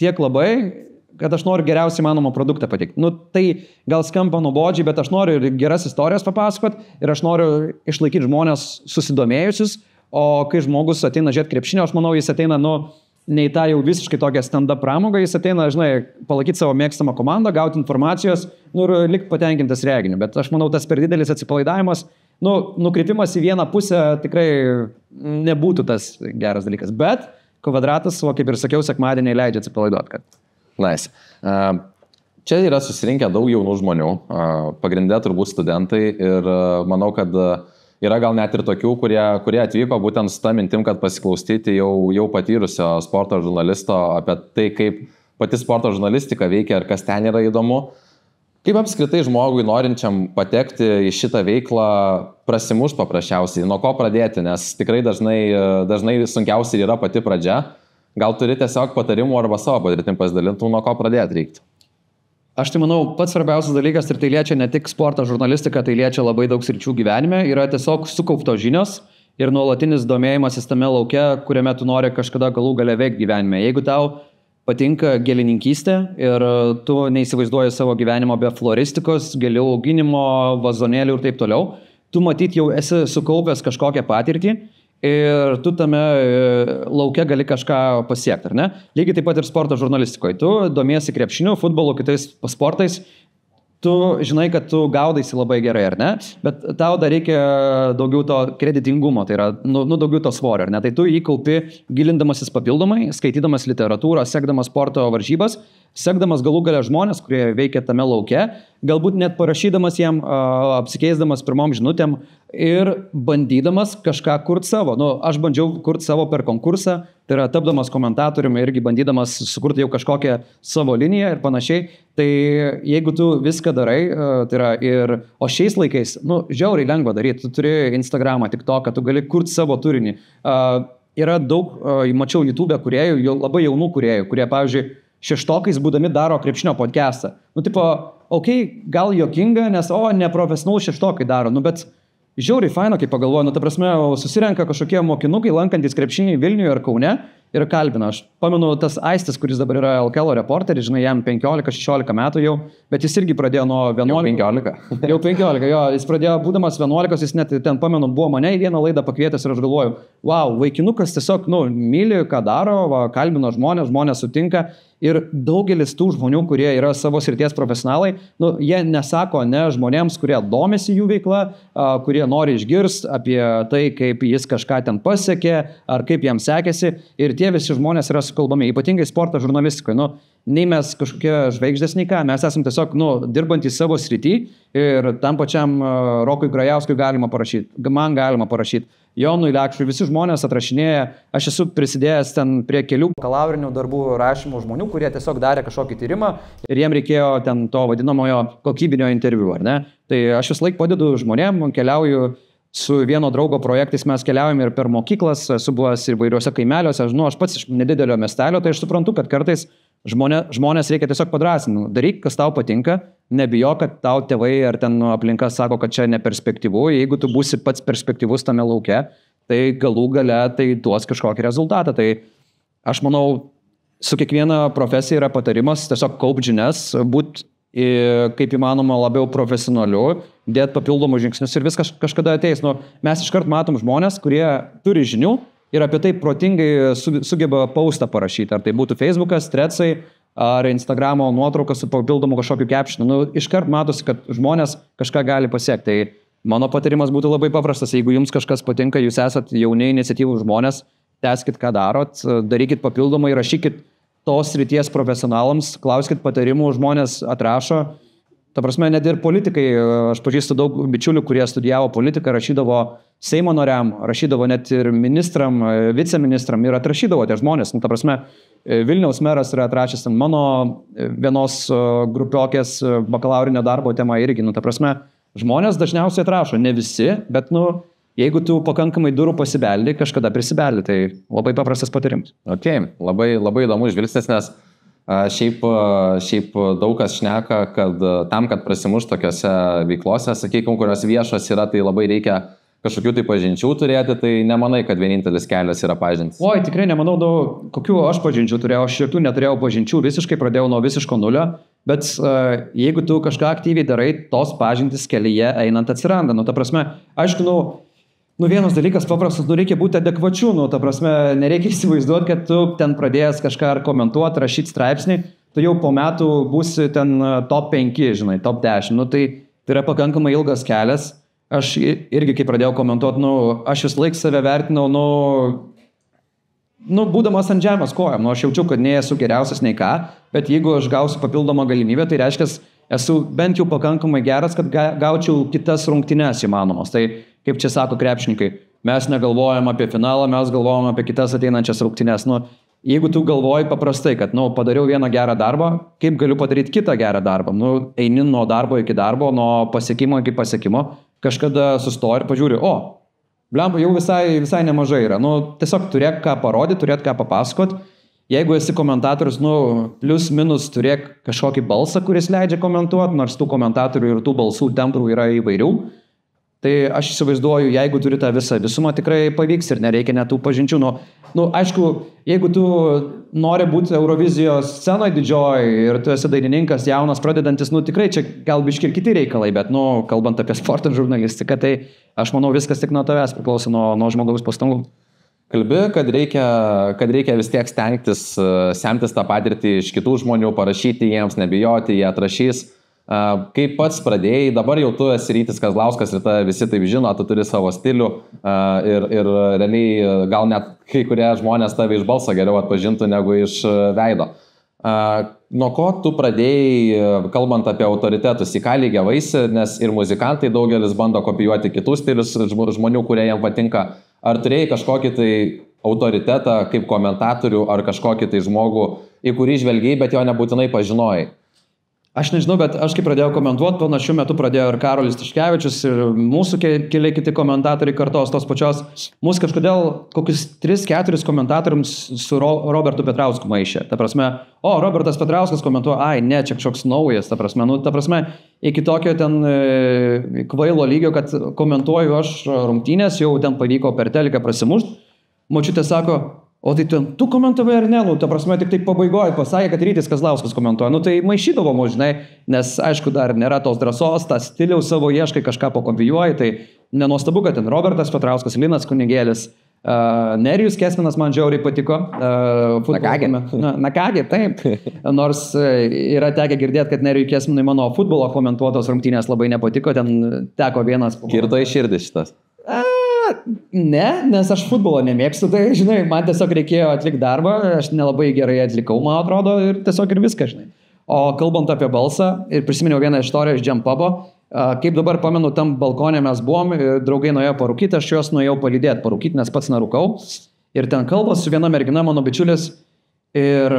tiek labai, kad aš noriu geriausiai įmanomą produktą pateikti. Tai gal skamba nuobodžiai, bet aš noriu ir geras istorijas papasakoti ir aš noriu išlaikyti žmonės susidomėjusius, o kai žmogus ateina žiūrėti krepšinio, aš manau, jis ateina, ne į tą jau visiškai tokią stand-up pramogą, jis ateina, žinai, palaikyti savo mėgstamą komandą, gauti informacijos, ir likti patenkintas reginiu. Bet aš manau, tas per didelis atsipalaidavimas, nukrypimas į vieną pusę tikrai nebūtų tas geras dalykas. Bet kvadratas, kaip ir sakiau, sekmadienį leidžia atsipalaiduoti, kad Nice. Čia yra susirinkę daug jaunų žmonių, pagrindė turbūt studentai ir manau, kad yra gal net ir tokių, kurie atvyko būtent su tą mintim, kad pasiklausyti jau patyrusio sporto žurnalisto apie tai, kaip pati sporto žurnalistika veikia ir kas ten yra įdomu. Kaip apskritai žmogui norinčiam patekti į šitą veiklą prasimuš paprasčiausiai, nuo ko pradėti, nes tikrai dažnai sunkiausiai yra pati pradžia. Gal turi tiesiog patarimų arba savo patirtim pasidalintų, nuo ko pradėti reiktų? Aš tai manau, pats svarbiausias dalykas, ir tai liečia ne tik sporto žurnalistiką, tai liečia labai daug sričių gyvenime, yra tiesiog sukauptos žinios ir nuolatinis domėjimasis tame lauke, kuriame tu nori kažkada galų gale veikti gyvenime. Jeigu tau patinka gėlininkystė ir tu neįsivaizduoji savo gyvenimo be floristikos, gėlių auginimo, vazonėlių ir taip toliau, tu matyt jau esi sukaupęs kažkokią patirtį ir tu tame lauke gali kažką pasiekti, ar ne? Lygiai taip pat ir sporto žurnalistikoje. Tu domiesi krepšiniu, futbolu, kitais sportais, tu žinai, kad tu gaudaisi labai gerai, ar ne? Bet tau dar reikia daugiau to kreditingumo, tai yra daugiau to svorio, ar ne? Tai tu įkaupi gilindamasis papildomai, skaitydamas literatūrą, sekdamas sporto varžybas, sekdamas galų galę žmonės, kurie veikia tame lauke, galbūt net parašydamas jam, apsikeisdamas pirmom žinutėm ir bandydamas kažką kurti savo. Aš bandžiau kurti savo per konkursą, tai yra tapdamas komentatoriumi irgi bandydamas sukurti jau kažkokią savo liniją ir panašiai. Tai jeigu tu viską darai, tai yra o šiais laikais, žiauriai lengva daryti, tu turi Instagramą, TikToką, tu gali kurti savo turinį. Yra daug, mačiau YouTube kūrėjų, labai jaunų kūrėjų, kurie, pavyzdžiui, šeštokais būdami daro krepšinio podcastą. Gal juokinga, nes, neprofesionalų šeštokai daro, bet žiauriai faina, kai pagalvoju, ta prasme, susirenka kažkokie mokinukai, lankantis krepšinį Vilniuje ar Kaune ir kalbina. Aš pamenu tas Aistis, kuris dabar yra LKL reporteris, žinai, jam 15-16 metų jau, bet jis irgi pradėjo nuo 11. Jau 15, jo, jis pradėjo būdamas 11, jis net ten, pamenu, buvo mane į vieną laidą pakvietęs ir aš galvoju, wow, vaikinukas tiesiog, myli, ką daro, kalbino žmonės sutinka Ir daugelis tų žmonių, kurie yra savo srities profesionalai, nu, jie nesako ne žmonėms, kurie domisi jų veikla, kurie nori išgirsti apie tai, kaip jis kažką ten pasiekė, ar kaip jam sekėsi. Ir tie visi žmonės yra sukalbami, ypatingai sporto žurnalistikoje. Nu, nei mes kažkokie žvaigždės, nei ką, mes esame tiesiog dirbantys savo srity ir tam pačiam Rokui Grajauskui galima parašyti, man galima parašyti. Jonui Lekšui, visi žmonės atrašinėja, aš esu prisidėjęs ten prie kelių bakalaurinių darbų rašymų žmonių, kurie tiesiog darė kažkokį tyrimą ir jiem reikėjo ten to vadinamojo kokybinio interviu, ar ne? Tai aš vis laik padedu žmonėm, keliauju su vieno draugo projektais, mes keliaujame ir per mokyklas, esu buvęs ir vairiuose kaimeliuose, aš pats iš nedidelio miestelio, tai aš suprantu, kad kartais žmonės reikia tiesiog padrąsinti, daryk, kas tau patinka, nebijok, kad tau tėvai ar ten aplinka sako, kad čia neperspektyvu, jeigu tu būsi pats perspektyvus tame lauke, tai galų gale tai duos kažkokį rezultatą. Tai aš manau, su kiekviena profesija yra patarimas tiesiog kaupt žinias, būti kaip įmanoma labiau profesionaliu, dėti papildomus žingsnius ir viskas kažkada ateis. Mes iškart matom žmonės, kurie turi žinių ir apie tai protingai sugeba postą parašyti. Ar tai būtų Facebookas, Threadsai, ar Instagramo nuotraukas su papildomu kažkokiu captionu. Iškart matosi, kad žmonės kažką gali pasiekti. Tai mano patarimas būtų labai paprastas. Jeigu jums kažkas patinka, jūs esat jauni iniciatyvų žmonės, tęskit, ką darot, darykit papildomai, rašykit tos srities profesionalams, klauskit patarimų, žmonės atrašo. Ta prasme, net ir politikai, aš pažįstu daug bičiulių, kurie studijavo politiką, rašydavo Seimo nariam, rašydavo net ir ministram, viceministram ir atrašydavo tie žmonės. Ta prasme, Vilniaus meras yra atrašęs mano vienos grupiokės bakalaurinio darbo tema irgi. Ta prasme, žmonės dažniausiai atrašo, ne visi, bet jeigu tu pakankamai durų pasibeldi, kažkada prisibeldi, tai labai paprastas patarimas. Ok, labai įdomus žvilgsnis, nes šiaip daug kas šneka, kad tam, kad prasimuš tokiose veiklose, sakykime, kurios viešos yra, tai labai reikia kažkokių tai pažinčių turėti, tai nemanai, kad vienintelis kelias yra pažintis. Oi, tikrai nemanau, kokių aš pažinčių turėjau, aš jokių neturėjau pažinčių, visiškai pradėjau nuo visiško nulio, bet jeigu tu kažką aktyviai darai, tos pažintis kelyje einant atsiranda. Ta prasme, aišku, vienas dalykas paprastas, reikia būti adekvačiu, ta prasme, nereikia įsivaizduoti, kad tu ten pradėjęs kažką ar komentuoti, rašyti straipsnį, tu jau po metų būsi ten top 5, žinai, top 10, tai yra pakankamai ilgas kelias. Aš irgi, kai pradėjau komentuoti, aš vis laik save vertinau, būdamas ant žemės kojom, aš jaučiu, kad nei esu geriausias, nei ką, bet jeigu aš gausiu papildomą galimybę, tai reiškia, esu bent jau pakankamai geras, kad gaučiau kitas rungtynes įmanomas. Tai, kaip čia sako krepšininkai, mes negalvojam apie finalą, mes galvojam apie kitas ateinančias rungtynes. Jeigu tu galvoji paprastai, kad, padariau vieną gerą darbą, kaip galiu padaryti kitą gerą darbą? Eini nuo darbo iki darbo, nuo pasiekimo iki pasiekimo, kažkada sustoji ir pažiūri, blemba, jau visai nemažai yra. Tiesiog turėk ką parodyti, turėk ką papasakot. Jeigu esi komentatorius, plius minus turėk kažkokį balsą, kuris leidžia komentuoti, nors tų komentatorių ir tų balsų tembrų yra įvairių. Tai aš įsivaizduoju, jeigu turi tą visumą, tikrai pavyks ir nereikia net tų pažinčių. Aišku, jeigu tu nori būti Eurovizijos scenoje didžioji ir tu esi dainininkas, jaunas, pradedantis, tikrai čia gal biški ir kiti reikalai, bet, kalbant apie sporto žurnalistiką, tai aš manau, viskas tik nuo tavęs priklauso, nuo žmogaus pastangų. Kalbi, kad reikia vis tiek stengtis, semtis tą patirtį iš kitų žmonių, parašyti jiems, nebijoti, jie atrašys. Kaip pats pradėjai, dabar jau tu esi Rytis Kazlauskas ir visi taip žino, tu turi savo stilių ir realiai gal net kai kurie žmonės tave iš balso geriau atpažintų negu iš veido. Nuo ko tu pradėjai, kalbant apie autoritetus, į ką lygiavaisi, nes ir muzikantai daugelis bando kopijuoti kitus stilius žmonių, kurie jam patinka. Ar turėjai kažkokį tai autoritetą kaip komentatorių ar kažkokį tai žmogų, į kurį žvelgiai, bet jo nebūtinai pažinojai? Aš nežinau, bet aš kai pradėjau komentuoti, panašiu metu pradėjo ir Karolis Tiškevičius, ir mūsų keli kiti komentatoriai kartos tos pačios. Mūsų kažkodėl kokius 3-4 komentatoriams su Robertu Petrausku maišė. Ta prasme, Robertas Petrauskas komentuoja, ne, čia kažkoks naujas, ta prasme, iki tokio ten kvailo lygio, kad komentuoju aš rungtynės, jau ten pavyko per teliką prasimušti. Močiutė sako, o tai tu komentavai ar ne, ta prasme, tik taip pabaigoje pasakė, kad Rytis Kazlauskas komentuoja. Tai maišydavo mus, žinai, nes aišku, dar nėra tos drąsos, tą stiliaus savo ieškai, kažką pakopijuoji, tai nenuostabu, kad ten Robertas Petrauskas, Linas Kunigėlis, Nerijus Kesminas man žiauriai patiko. Na kągi, taip. Nors yra tekę girdėti, kad Nerijui Kesminui mano futbolo komentuotos rungtynės labai nepatiko, ten teko vienas... Kirto į širdį šitas. Ne, nes aš futbolo nemėgstu, tai, žinai, man tiesiog reikėjo atlikti darbą, aš nelabai gerai atlikau, man atrodo, ir tiesiog ir viską, žinai. O kalbant apie balsą, ir prisiminiau vieną istoriją iš Jam Pubo, kaip dabar pamenu, tam balkonė mes buvom, draugai nuėjo parūkyti, aš juos nuėjau palydėti parūkyti, nes pats nerūkau. Ir ten kalbas su viena mergina, mano bičiulis, ir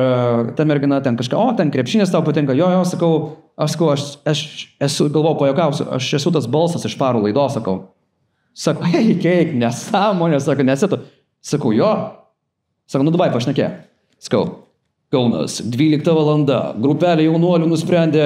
ta mergina ten kažką, ten krepšinis tau patinka, jo, aš esu, galvoju, pajokausiu, aš esu tas balsas iš Farų laidos, sakau. Sako, keik, nesąmonė, sako, nesitu. Sakau, jo. Sako, nu davai, pašnekė. Sakau, Kaunas, 12 valanda, grupelė jaunuolių nusprendė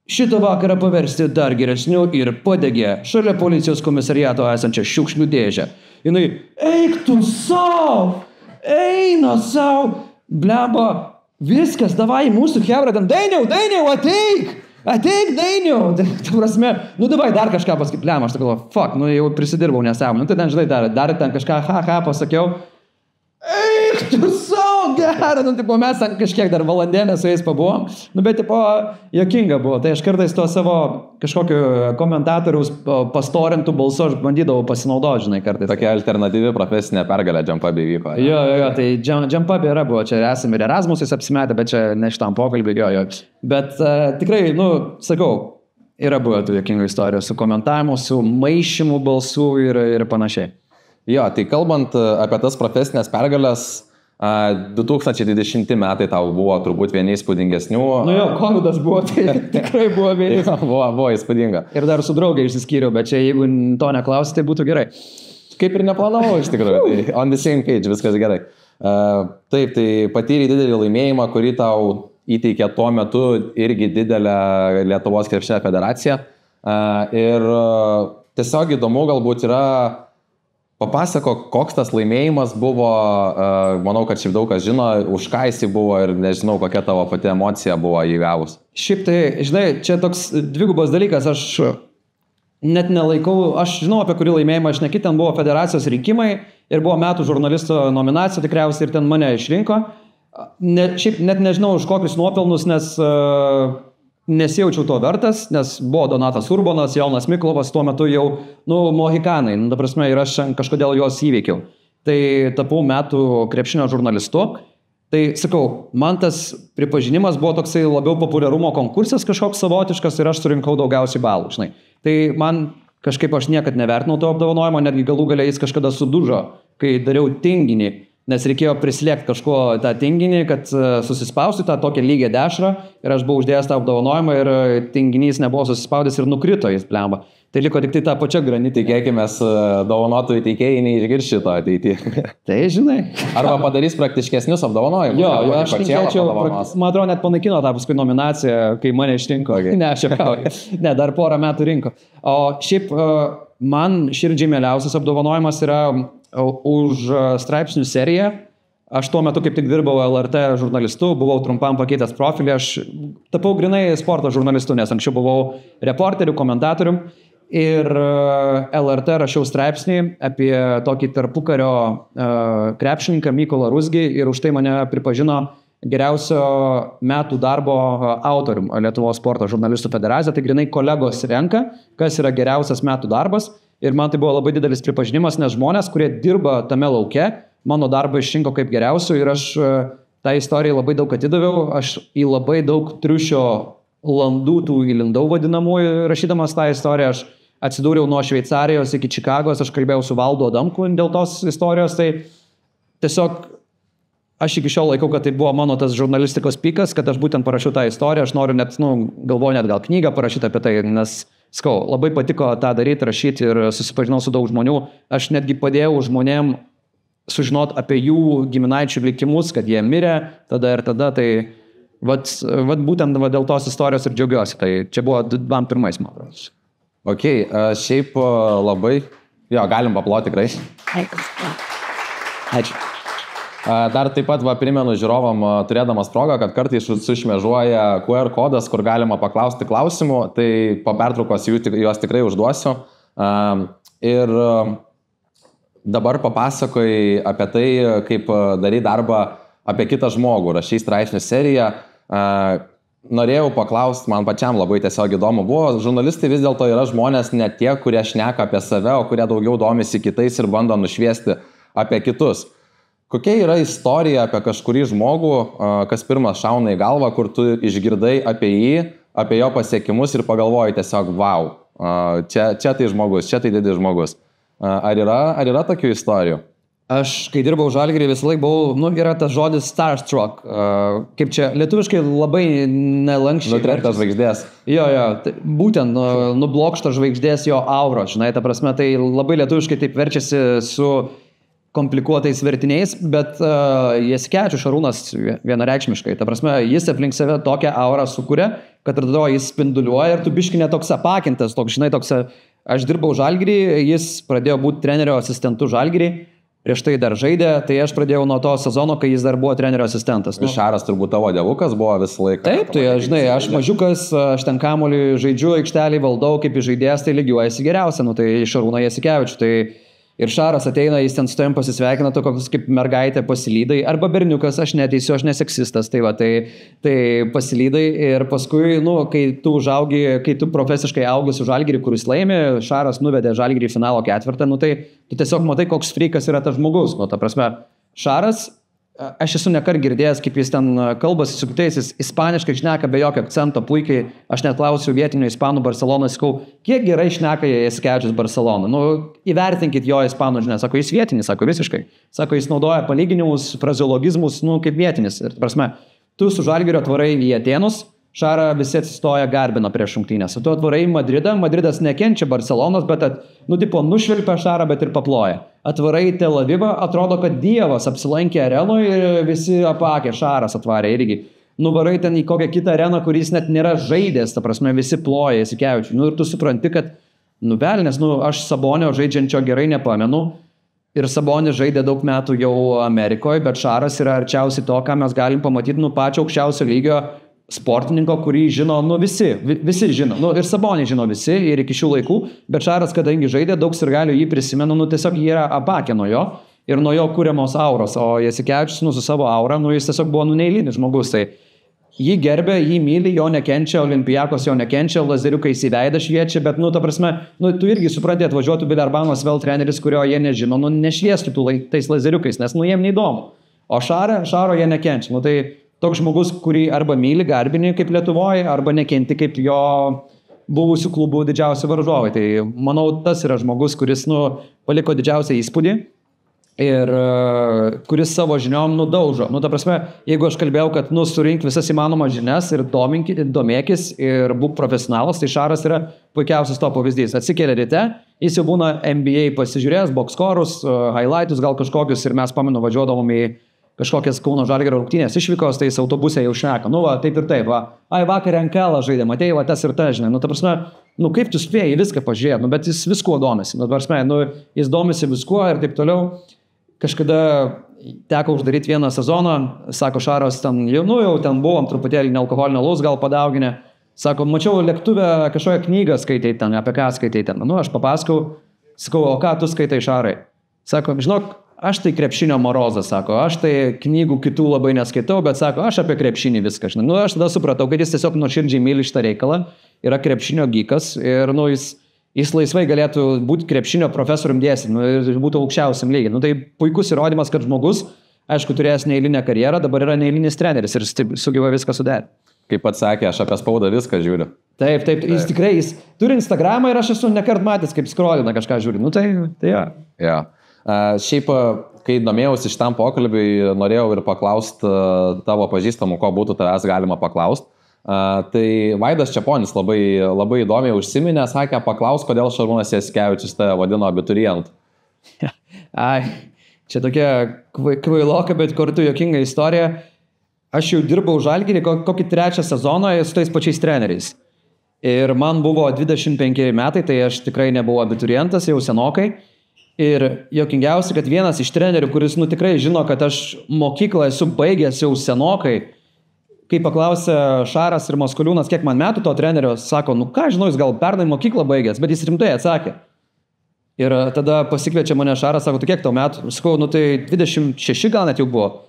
šitą vakarą paversti dar geresniu ir padegė šalia policijos komisariato esančią šiukšlių dėžę. Jinai, eik tu savo, eina savo, blemba, viskas, davai, mūsų chebra, ten, Dainiau, ateik! Ateik, Dainiau! Tai prasme, nu davai dar kažką pasakyti, blem, aš galvoju, fuck, nu jau prisidirbau nesąmonę. Nu tai ten, žinai, dar ten kažką, pasakiau. Eik, tu savo gerą, nu tipo, mes kažkiek dar valandėlę su jais pabuvom. Nu bet tipo, jokinga buvo. Tai aš kartais to savo kažkokiu komentatoriaus pastorintų balsu aš bandydavau pasinaudoti, žinai, kartais. Tokia alternatyvi profesinė pergalė Jam Pub įvyko. Jo, tai Jam Pub yra buvo, čia esame ir Erasmusais apsimetę, bet čia ne šitam pokalbį, jo. Bet tikrai, nu, sakau, yra buvo tų jokingų istorijų su komentavimu, su maišymu balsų ir panašiai. Jo, tai kalbant apie tas profesinės pergalės, 2020 metai tau buvo turbūt vieni įspūdingesnių. Nu jo, COVID buvo, tai tikrai buvo vieni. Buvo įspūdinga. Ir dar su draugai išsiskyriau, bet čia jeigu to neklausi, tai būtų gerai. Kaip ir neplanavau iš tikrųjų, tai on the same page, viskas gerai. Taip, tai patyrė didelį laimėjimą, kurį tau įteikė tuo metu irgi didelę Lietuvos krepšinio federaciją. Ir tiesiog įdomu galbūt yra papasakok, koks tas laimėjimas buvo, manau, kad šiaip daug kas žino, už ką jis buvo ir nežinau, kokia tavo pati emocija buvo įgavus. Šiaip tai, žinai, čia toks dvigubas dalykas, aš net nelaikau, aš žinau, apie kurį laimėjimą aš nekit, ten buvo federacijos rinkimai ir buvo metų žurnalisto nominacija tikriausiai ir ten mane išrinko. Šiaip net nežinau, už kokius nuopelnus, nes nesijaučiau to vertas, nes buvo Donatas Urbonas, Jonas Miklovas, tuo metu jau, mohikanai, ta prasme, ir aš kažkodėl juos įveikiau. Tai tapau metų krepšinio žurnalistu. Tai sakau, man tas pripažinimas buvo toksai labiau populiarumo konkursas kažkoks savotiškas ir aš surinkau daugiausiai balų, žinai. Tai man kažkaip aš niekad nevertinau to apdovanojimo, netgi galų gale jis kažkada sudužo, kai dariau tinginį. Nes reikėjo prislėgti kažko tą tinginį, kad susispausti tą tokią lygią dešrą ir aš buvau uždėjęs tą apdovanojimą ir tinginys nebuvo susispaudęs ir nukrito jis plemba. Tai liko tik tai tą pačią granitį. Tikėkimės, dovanotojų teikėjai neišgirs šito ateityje. Tai žinai. Arba padarys praktiškesnius apdovanojimus. Jo, aš linkėčiau, man atrodo, net panaikino tą paskui nominaciją, kai mane išrinko. Okay. Ne, aš juokauju. Ne, dar porą metų rinko. O šiaip man širdžiai mieliausias apdovanojimas yra už straipsnių seriją. Aš tuo metu kaip tik dirbau LRT žurnalistu, buvau trumpam pakeitęs profilį, aš tapau grinai sporto žurnalistu, nes anksčiau buvau reporteriu, komentatorium ir LRT rašiau straipsnį apie tokį tarpukario krepšininką Mykolą Ruzgį ir už tai mane pripažino geriausio metų darbo autorium Lietuvos sporto žurnalistų federacija, tai grinai kolegos renka, kas yra geriausias metų darbas. Ir man tai buvo labai didelis pripažinimas, nes žmonės, kurie dirba tame lauke, mano darbą išrinko kaip geriausių ir aš tą istoriją labai daug atidaviau, aš į labai daug triušio landų tų įlindau vadinamųjų, rašydamas tą istoriją, aš atsidūriau nuo Šveicarijos iki Čikagos, aš kalbėjau su Valdu Adamku dėl tos istorijos, tai tiesiog aš iki šiol laikau, kad tai buvo mano tas žurnalistikos pikas, kad aš būtent parašiau tą istoriją, aš noriu net, galvoju net gal knygą parašyti apie tai, nes labai patiko tą daryti, rašyti ir susipažinau su daug žmonių. Aš netgi padėjau žmonėm sužinoti apie jų giminaičių likimus, kad jie mirė tada ir tada. Tai būtent dėl tos istorijos ir džiaugiuosi. Tai čia buvo 21 man atrodo. Ok, šiaip labai... Jo, galim paploti tikrai. Ačiū. Dar taip pat primenu žiūrovam, turėdamas progą, kad kartais sušmėžuoja QR kodas, kur galima paklausti klausimų, tai po pertraukos juos tikrai užduosiu. Ir dabar papasakojai apie tai, kaip darai darbą apie kitą žmogų, rašai straipsnių seriją. Norėjau paklausti, man pačiam labai tiesiog įdomu buvo, žurnalistai vis dėlto yra žmonės ne tie, kurie šneka apie save, o kurie daugiau domisi kitais ir bando nušviesti apie kitus. Kokia yra istorija apie kažkurį žmogų, kas pirmas šauna į galvą, kur tu išgirdai apie jį, apie jo pasiekimus ir pagalvoji tiesiog, wow, čia tai žmogus, čia tai didis žmogus. Ar yra tokių istorijų? Aš, kai dirbau Žalgirį, visą laiką buvau, yra tas žodis starstruck, kaip čia lietuviškai labai nelankščiai. Nutrenktas žvaigždės. Jo, būtent nublokštas žvaigždės jo aura, žinai, ta prasme, tai labai lietuviškai taip verčiasi su komplikuotais vertiniais, bet Jasikevičius Šarūnas vienareikšmiškai, ta prasme, jis aplink save tokią aurą sukuria, kad tada jis spinduliuoja ir tu biški netoks apakintas, toks, žinai, toks, aš dirbau Žalgirį, jis pradėjo būti trenerio asistentu Žalgirį. Prieš tai dar žaidė, tai aš pradėjau nuo to sezono, kai jis dar buvo trenerio asistentas. Šaras turbūt tavo dievukas buvo visą laiką. Taip, tai žinai, aš mažiukas, aš ten kamuolį žaidžiu, aikštelį valdau, kaip žaidėjas, tai lygiuojasi geriausia, tai Šarūną Jasikevičių. Tai ir Šaras ateina, jis ten su tavim pasisveikina, toks kaip mergaitė pasilydai, arba berniukas, aš neteisiu, aš neseksistas, tai pasilydai ir paskui, kai tu užaugi, kai tu profesiškai augi su Žalgirį, kuris laimi, Šaras nuvedė Žalgirį į finalo ketvirtą, tai tu tiesiog matai, koks frikas yra tas žmogus, ta prasme, Šaras, aš esu nekart girdėjęs, kaip jis ten kalbasi su kitais, jis ispaniškai šneka be jokio akcento, puikiai, aš net klausiu vietinių ispanų Barceloną, sakau, kiek gerai šneka Jasikevičius Barceloną, įvertinkit jo ispanų žinias, sako, jis vietinis, sako, visiškai, sako, jis naudoja palyginimus, frazeologizmus, kaip vietinis, ir prasme, tu su Žalgirio atvarai į Atėnus, Šarą visi atsistoja garbino prieš rungtynės, tu atvarai į Madridą, Madridas nekenčia Barcelonos, bet nušvilpia Šarą, bet ir paploja. Atvarai į Tel Avivą, atrodo, kad Dievas apsilankė arenoje ir visi apakė, Šaras atvarė irgi. Nuvarai ten į kokią kitą areną, kuris net nėra žaidęs, ta prasme, visi ploja Jasikevičiui. Ir tu supranti, kad, velnės, aš Sabonio žaidžiančio gerai nepamenu. Ir Sabonis žaidė daug metų jau Amerikoje, bet Šaras yra arčiausiai to, ką mes galim pamatyti, pačio aukščiausio lygio sportininko, kurį žino, visi žino, ir Sabonį žino visi ir iki šių laikų, bet Šaras, kadangi žaidė, daug sirgalių jį prisimena, tiesiog jie yra apakę nuo jo ir nuo jo kuriamos auros, o Jasikevičius su savo aura, jis tiesiog buvo neeilinis žmogus, tai jį gerbė, jį myli, jo nekenčia, Olimpijakos jo nekenčia, lazeriukais į veidą šviečia, bet, ta prasme, tu irgi supranti, atvažiuotų Vileurbanos vėl treneris, kurio jie nežino, nešviestų tais lazeriukais, nes, jiem neįdomu, o Šaro jie nekenčia, tai toks žmogus, kurį arba myli garbinį kaip Lietuvoje, arba nekenti kaip jo buvusių klubų didžiausi varžovai. Tai manau, tas yra žmogus, kuris paliko didžiausią įspūdį ir kuris savo žiniom nudaužo. Ta prasme, jeigu aš kalbėjau, kad surink visas įmanomas žinias ir domėkis ir būk profesionalas, tai Šaras yra puikiausias to pavyzdys. Atsikėlė ryte, jis jau būna NBA pasižiūrėjęs, boxscorus, highlightus gal kažkokius ir mes pamenu važiuodavom į kažkokias Kauno Žalgirio rungtynės išvykos, tai jis autobuse jau šneka, taip ir taip, vakar NKL žaidė, matei, tas ir tas, žinai, ta prasme, kaip tu spėjai viską pažiūrėti, bet jis viskuo domisi, ta prasme, jis domisi viskuo ir taip toliau. Kažkada teko uždaryti vieną sezoną, sako Šaras, jau ten buvom truputėlį nealkoholinio alaus gal padauginę, sako, mačiau lėktuvę kažkokią knygą skaitai ten, apie ką skaitai ten, aš papasakau, sakau, o ką tu skaitai, Šarai? Sako, žinok, aš tai krepšinio morozas, sako, aš tai knygų kitų labai neskaitau, bet sako, aš apie krepšinį viską žinau. Aš tada supratau, kad jis tiesiog nuoširdžiai myli šitą reikalą, yra krepšinio gykas ir jis laisvai galėtų būti krepšinio profesorium dėstyti, ir būtų aukščiausiam lygiai. Tai puikus įrodymas, kad žmogus, aišku, turėjęs neeilinę karjerą, dabar yra neeilinis treneris ir sugeba viską suderinti. Kaip pats sakė, aš apie spaudą viską žiūriu. Taip, jis tikrai, jis turi Instagramą ir aš esu nekart matęs, kaip scrollina kažką žiūri. Tai ja. Ja. Šiaip, kai domėjausi šitam pokalbiui, norėjau ir paklausti tavo pažįstamų, ko būtų tavęs galima paklausti. Tai Vaidas Čeponis labai įdomiai užsiminė, sakė, paklaus, kodėl Šarūnas Jasikevičius tave vadino abiturientu. Čia tokia kvailoka, bet kartu juokinga istorija. Aš jau dirbau Žalgirį kokį 3 sezoną su tais pačiais treneriais. Ir man buvo 25 metai, tai aš tikrai nebuvau abiturientas, jau senokai. Ir juokingiausia, kad vienas iš trenerių, kuris tikrai žino, kad aš mokyklą esu baigęs jau senokai, kai paklausė Šaras ir Maskoliūnas, kiek man metų to trenerio, sako, ką žinau, jis gal pernai mokyklą baigęs, bet jis rimtai atsakė. Ir tada pasikviečia mane Šaras, sako, tu kiek tau metų? Sakau, nu tai 26 gal net jau buvo.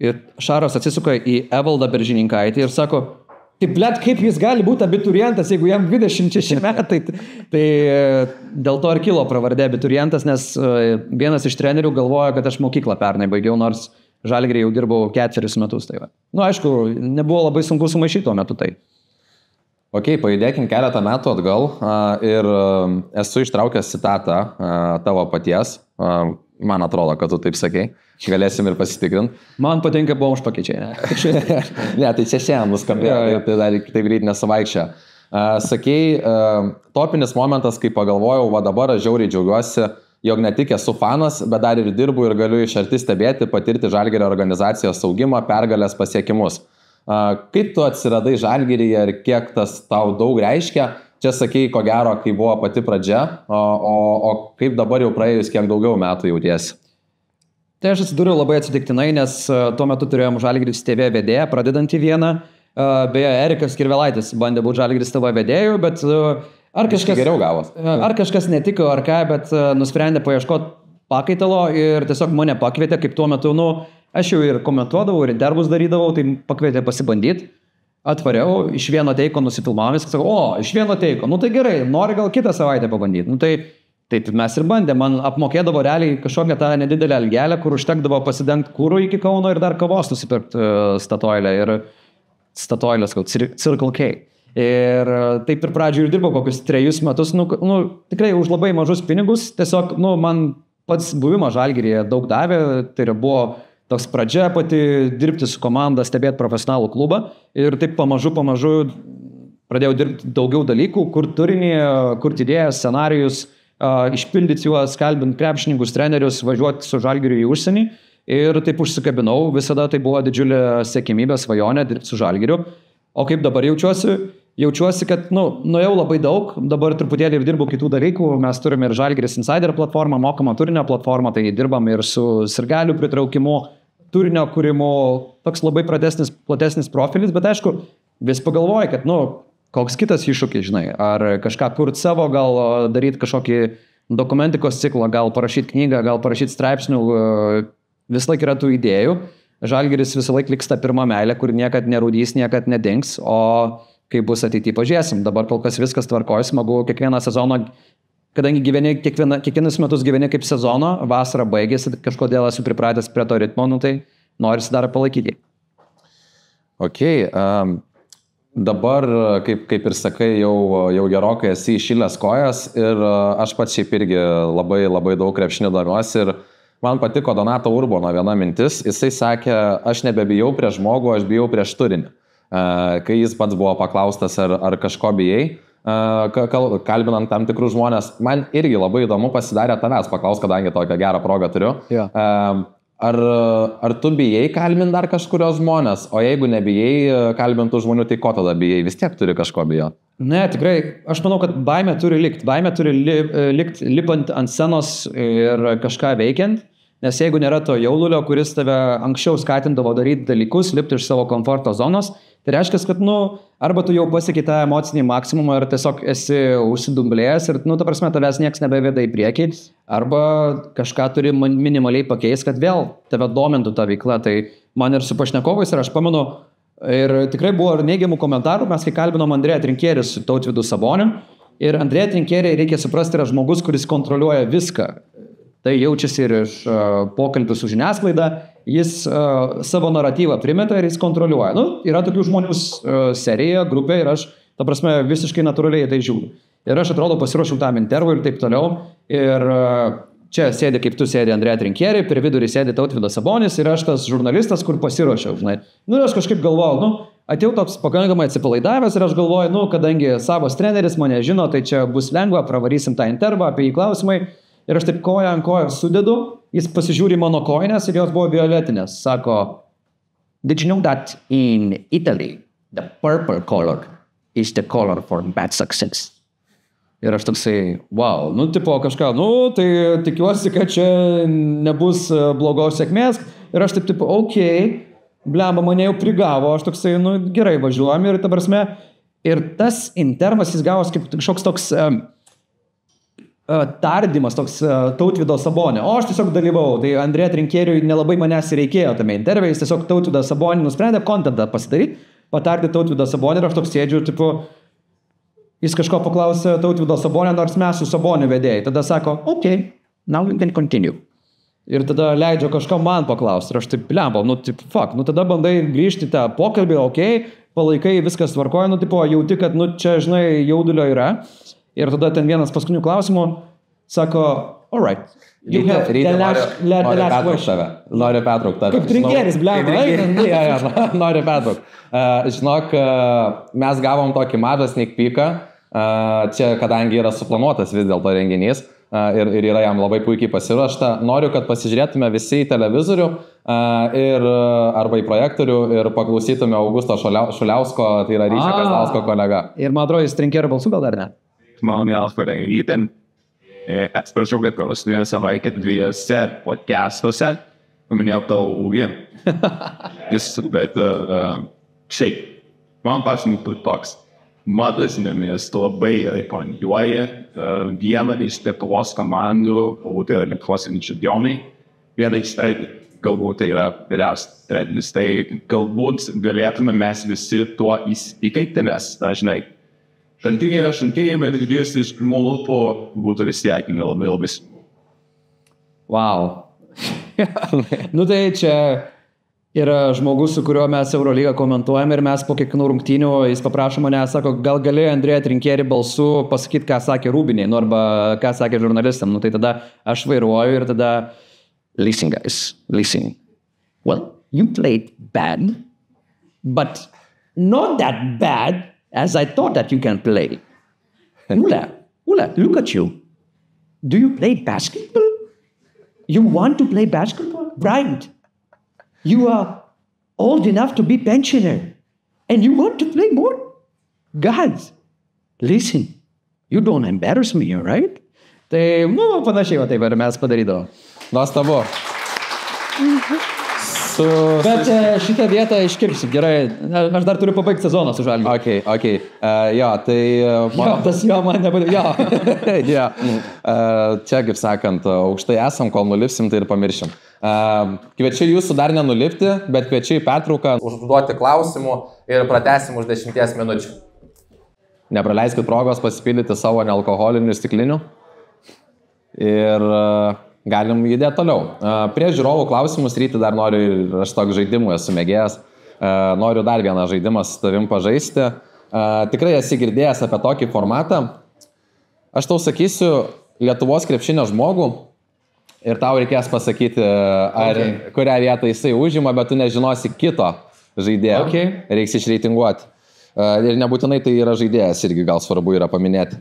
Ir Šaras atsisuka į Evaldą Beržinikaitį ir sako, tai blet, kaip jis gali būti abiturientas, jeigu jam 26 metai. Tai dėl to ir kilo pravardė abiturientas, nes vienas iš trenerių galvoja, kad aš mokyklą pernai baigiau, nors Žalgiryje jau dirbau 4 metus. Tai va. Nu, aišku, nebuvo labai sunku sumaišyti tuo metu tai. Ok, pajudėkim keletą metų atgal ir esu ištraukęs citatą tavo paties. Man atrodo, kad tu taip sakei. Galėsim ir pasitikrinti. Man patinka buvo užpakeičiai, ne? Ne, tai čia šiandien nuskambėjo, tai dar taip greit nesavaikščia. Sakei, topinis momentas, kai pagalvojau, va dabar aš žiauriai džiaugiuosi, jog ne tik esu fanas, bet dar ir dirbu ir galiu iš arti stebėti, patirti Žalgirio organizacijos augimą, pergalės pasiekimus. Kaip tu atsiradai Žalgiryje ir kiek tas tau daug reiškia? Čia sakei, ko gero, kai buvo pati pradžia, o kaip dabar jau praėjus kiek daugiau metų jautiesi? Tai aš atsidūriau labai atsitiktinai, nes tuo metu turėjom Žalgiris TV vedėją, pradedantį vieną. Beje, Erikas Kirvelaitis bandė būti Žalgiris TV vedėjų, bet ar kažkas geriau gavos. Ar kažkas netiko, ar ką, bet nusprendė paieškoti pakaitalo ir tiesiog mane pakvietė, kaip tuo metu, aš jau ir komentuodavau, ir intervus darydavau, tai pakvietė pasibandyti. Atvariau, iš vieno teiko nusifilmavau, viskas sako, iš vieno teiko, tai gerai, nori gal kitą savaitę pabandyti. Tai mes ir bandėm, man apmokėdavo realiai kažkokią tą nedidelę algelę, kur užtekdavo pasidengti kūrų iki Kauno ir dar kavos nusipirkti Statoilę ir Statoilės, Circle K. Ir taip ir pradžioje ir dirbau kokius 3 metus, tikrai už labai mažus pinigus, tiesiog, man pats buvimas Žalgiryje daug davė, tai buvo toks pradžia pati dirbti su komanda, stebėti profesionalų klubą ir taip pamažu pradėjau dirbti daugiau dalykų, kur turinį, kurti idėjas, scenarijus, išpildyti juos, kalbinti krepšininkus, trenerius, važiuoti su Žalgiriu į užsienį ir taip užsikabinau, visada tai buvo didžiulė siekimybė, svajonė dirbti su Žalgiriu. O kaip dabar jaučiuosi? Jaučiuosi, kad nuėjau labai daug, dabar truputėlį ir dirbu kitų dalykų, mes turime ir Žalgiris Insider platformą, mokamą turinio platformą, tai dirbam ir su sirgalių pritraukimu, turinio kūrimu, toks labai platesnis profilis, bet aišku, vis pagalvoju, kad koks kitas iššūkis, žinai, ar kažką kurti savo, gal daryti kažkokį dokumentikos ciklą, gal parašyti knygą, gal parašyti straipsnių, vis laik yra tų idėjų. Žalgiris visą laik liks ta pirma meilė, kur niekad nerūdys, niekad nedings, o kai bus ateityje pažiūrėsim. Dabar kol kas viskas tvarkoja, smagu kiekvieną sezoną, kadangi kiekvienus metus gyveni kaip sezono, vasara baigėsi, kažkodėl esu pripratęs prie to ritmo, tai norisi dar palaikyti. Ok, dabar, kaip ir sakai, jau gerokai esi iššilęs kojas ir aš pats šiaip irgi labai daug krepšinio domiuosi ir man patiko Donato Urbono viena mintis, jisai sakė, aš nebebijau prieš žmogų, aš bijau prieš turinį. Kai jis pats buvo paklaustas, ar kažko bijai, kalbinant tam tikrus žmonės, man irgi labai įdomu pasidarė tavęs paklaus, kadangi tokią gerą progą turiu. Ja. Ar tu bijai kalbinti dar kažkurios žmonės, o jeigu nebijai kalbintų žmonių, tai ko tada bijai, vis tiek turi kažko bijoti? Ne, tikrai, aš manau, kad baimė turi likti lipant ant scenos ir kažką veikiant. Nes jeigu nėra to jaudulio, kuris tave anksčiau skatindavo daryti dalykus, lipti iš savo komforto zonos, tai reiškia, kad, arba tu jau pasieki tą emocinį maksimumą ir tiesiog esi užsidumblėjęs ir, ta prasme, tavęs nieks nebeveda į priekį, arba kažką turi minimaliai pakeisti, kad vėl tave domintų ta veikla. Tai man ir su pašnekovais, ir aš pamenu, ir tikrai buvo ir neigiamų komentarų, mes kai kalbinom Andrėją Trinkierį su Tautvydu Saboniu, ir Andrėją Trinkierį reikia suprasti, yra žmogus, kuris kontroliuoja viską. Tai jaučiasi ir iš pokalbių su žiniasklaida, jis savo naratyvą primeta ir jis kontroliuoja. Yra tokių žmonių serija, grupė ir aš, ta prasme, visiškai natūraliai tai žiūriu. Ir aš atrodo pasiruošiau tam intervui ir taip toliau. Ir čia sėdi, kaip tu sėdi Andrėją Trinkierį, per vidurį sėdi Tautvydas Sabonis ir aš tas žurnalistas, kur pasiruošiau, žinai. Ir aš kažkaip galvojau, atėjau toks pakankamai atsipalaidavęs ir aš galvoju, kadangi savas treneris mane žino, tai čia bus lengva, pravarysim tą intervą, apie jį klausimai. Ir aš taip koją ant kojos sudedu, jis pasižiūri mano kojines ir jos buvo violetinės. Sako, did you know that in Italy, the purple color is the color for bad success? Ir aš toksai, wow, tipo kažką, tai tikiuosi, kad čia nebus blogos sėkmės. Ir aš taip, blemba, mane jau prigavo, aš toksai, gerai, važiuojam ir ta prasme. Ir tas intervas jis gavos kaip kažkoks toks tardymas toks Tautvydo Sabonio. O aš tiesiog dalyvau, tai Andrė Trinkieriui nelabai manęs reikėjo tame interviu, jis tiesiog Tautvydą Sabonį nusprendė kontentą pasidaryti, patarti Tautvydą Sabonį ir aš toks sėdžiu, tipo, jis kažko paklausė Tautvydo Sabonio, nors mes su Saboniu vedėjai. Tada sako, okay, now you can continue. Ir tada leidžia kažką man paklausti. Ir aš taip lempau, tada bandai grįžti tą pokalbį, okay, palaikai, viskas tvarkoja, jauti, kad, čia, žinai, jaudulio yra. Ir tada ten vienas paskutinių klausimų sako, all right. Noriu pertraukti tave. Kaip Trinkieris, blemba. Noriu pertraukti. Žinok, mes gavom tokį mažą sneak peeką. Čia, kadangi yra suplanuotas vis dėlto renginys ir yra jam labai puikiai pasiruošta, noriu, kad pasižiūrėtume visi į televizorių arba į projektorių ir paklausytume Augusto Šuliausko, tai yra Ryčio Kazlausko kolega. Ir man atrodo, jis Trinkierio balsų gal dar ne? Man įten, atsiprašau, kad paskutinę savaitę 2 podcastuose paminėjau tavo ūgį. Bet šiaip, man pasimtų toks. Matas Nemės labai rekomenduoja vieną iš Lietuvos komandų, galbūt tai yra Lietuvos čempionai. Viena iš tai, galbūt tai yra vyriausias treneris. Tai galbūt galėtume mes visi tuo įsitikinti, nes dažnai šantėjame ir girdėsi iš Molupo būtų vis tiek labai. Wow. Tai čia yra žmogus, su kuriuo mes Eurolygą komentuojame ir mes po kiekvienų rungtynių, jis paprašo mane, sako, gal gali Andrėją Trinkierį balsu pasakyti, ką sakė Rūbiniai, arba ką sakė žurnalistam. Tai tada aš vairuoju ir tada, listen guys, listen. Well, you played bad, but not that bad as I thought that you can play. Ula, look at you. Do you play basketball? You want to play basketball? Right. You are old enough to be pensioner. And you want to play more? Guys, listen. You don't embarrass me, right? Tai, panašiai, va taip ir mes padarydavom. Nuostabu. Bet šitą vietą iškirpsim, gerai, aš dar turiu pabaigti sezoną su Žalgiriu. Okay. Jo, tai... tas jo man nepadėjo. Jo. Čia, kaip sakant, aukštai esam, kol nulipsim, tai ir pamiršim. Kviečiu jūsų dar nenulipti, bet kviečiu į pertrauką užduoti klausimų ir pratęsim už 10 minučių. Nepraleiskit progos pasipildyti savo nealkoholinių stiklinių ir galim judėti toliau. Prie žiūrovų klausimus ryti dar noriu, ir aš toks žaidimų esu mėgėjęs, noriu dar vieną žaidimą su tavim pažaisti. Tikrai esi girdėjęs apie tokį formatą. Aš tau sakysiu Lietuvos krepšinio žmogų ir tau reikės pasakyti, kurią vietą jisai užima, bet tu nežinosi kito žaidėjo. Reiks išreitinguoti. Ir nebūtinai tai yra žaidėjas, irgi gal svarbu yra paminėti.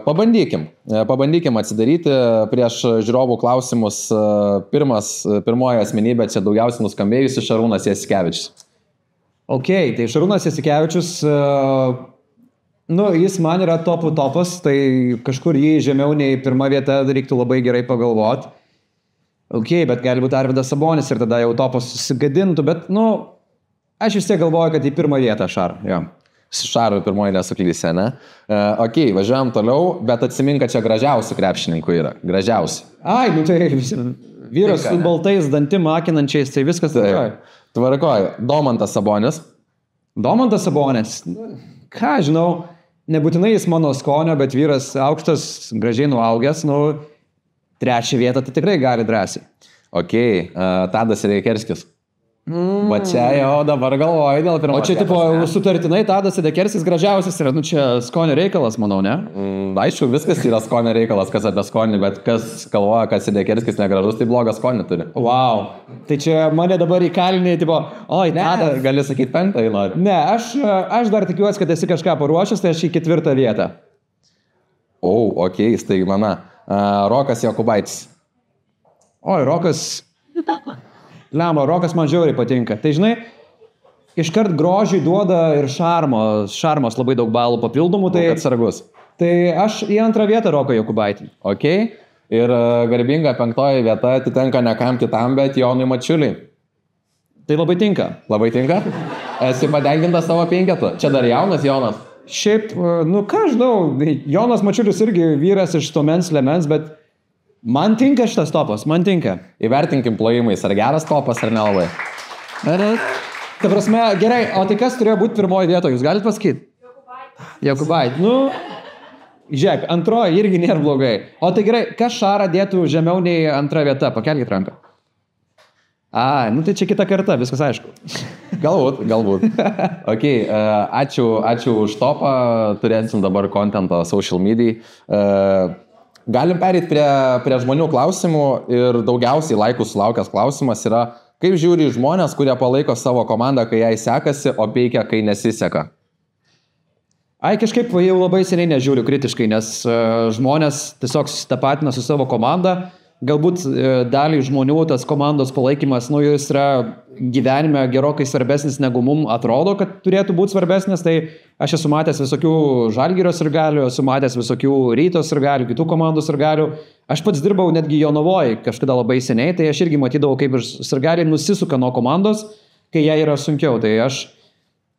Pabandykim atsidaryti prieš žiūrovų klausimus. Pirmoji asmenybė čia daugiausiai nuskambėjusi Šarūnas Jasikevičius. Tai Šarūnas Jasikevičius, jis man yra topas, tai kažkur jį žemiau nei pirma vieta reiktų labai gerai pagalvoti. Bet gali būti Arvydas Sabonis ir tada jau topas susigadintų, bet, aš vis tiek galvoju, kad į pirmą vietą Šarą. Šarų pirmoji nesuklysi, ne? Važiuojam toliau, bet atsimink, kad čia gražiausių krepšininkų yra. Gražiausių. Tai vyras su baltais dantim akinančiais, tai viskas tvarkoja. Domantas Sabonis. Domantas Sabonis. Ką žinau, nebūtinai jis mano skonio, bet vyras aukštas, gražiai nuaugęs, trečią vietą tai tikrai gali drąsiai. Tadas Sedekerskis. Va čia jau dabar galvoju dėl pirmos. O čia tipo sutartinai Tadas Sedekerskis gražiausias yra, čia skonio reikalas, manau, ne? Aišku, viskas yra skonio reikalas, kas apie skonį, bet kas galvoja, kad Sedekerskis negražus, tai blogą skonį turi. Wow. Tai čia mane dabar įkalinė, tipo, Tadas. Gali sakyti 5, nori. Ne, aš dar tikiuosi, kad esi kažką paruošęs, tai aš į 4 vietą. Staigmena. Rokas Jokubaitis. Rokas man žiauriai patinka. Tai žinai, iškart grožiui duoda ir šarmos labai daug balų papildomų. Tai atsargus. Tai aš į 2 vietą Roką Jokubaitį. Ir garbinga 5 vieta atitenka ne kam kitam, bet Jonui Mačiuliui. Tai labai tinka. Labai tinka? Esi patenkintas savo 5? Čia dar jaunas Jonas. Šiaip, nu ką žinau, Jonas Mačiulis irgi vyras iš to mens lemens, bet man tinka šitas topas, man tinka. Įvertinkim plojimais, ar geras topas, ar nelabai. Ta prasme, gerai, o tai kas turėjo būti pirmoji vietoje, jūs galite pasakyti? Jokubait. Nu, žiūrėk, antroji irgi nėra blogai. O tai gerai, kas Šarą dėtų žemiau nei antra vieta? Pakelkit ranką. Nu tai čia kita karta, viskas aišku. Galbūt. Ok, ačiū už topą, turėsim dabar kontentą social media. Galim perėti prie žmonių klausimų ir daugiausiai laikų sulaukęs klausimas yra, kaip žiūri žmonės, kurie palaiko savo komandą, kai jai sekasi, o peikia, kai nesiseka? Kažkaip jau labai seniai nežiūriu kritiškai, nes žmonės tiesiog susitapatina su savo komanda. Galbūt daliai žmonių tas komandos palaikymas, jis yra gyvenime gerokai svarbesnis negu mums atrodo, kad turėtų būti svarbesnis. Tai aš esu matęs visokių Žalgirio sirgalių, esu matęs visokių Ryto sirgalių, kitų komandų sirgalių. Aš pats dirbau netgi Jonavoje kažkada labai seniai, tai aš irgi matydavau, kaip ir sirgaliai nusisuka nuo komandos, kai jai yra sunkiau. Tai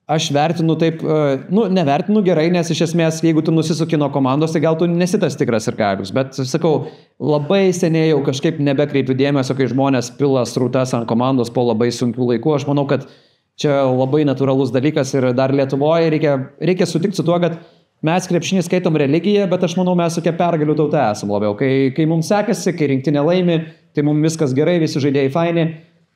aš vertinu taip, nevertinu gerai, nes iš esmės, jeigu tu nusisuki nuo komandos, tai gal tu nesi tas tikras sirgalius. Bet, sakau, labai seniai jau kažkaip nebekreipiu dėmesio, kai žmonės pila srautas ant komandos po labai sunkių laikų. Aš manau, kad čia labai natūralus dalykas ir dar Lietuvoje reikia sutikti su tuo, kad mes krepšinį skaitom religiją, bet aš manau, mes tokia pergalių tauta esam labiau. Kai mums sekasi, kai rinktinė laimi, tai mums viskas gerai, visi žaidėjai faini.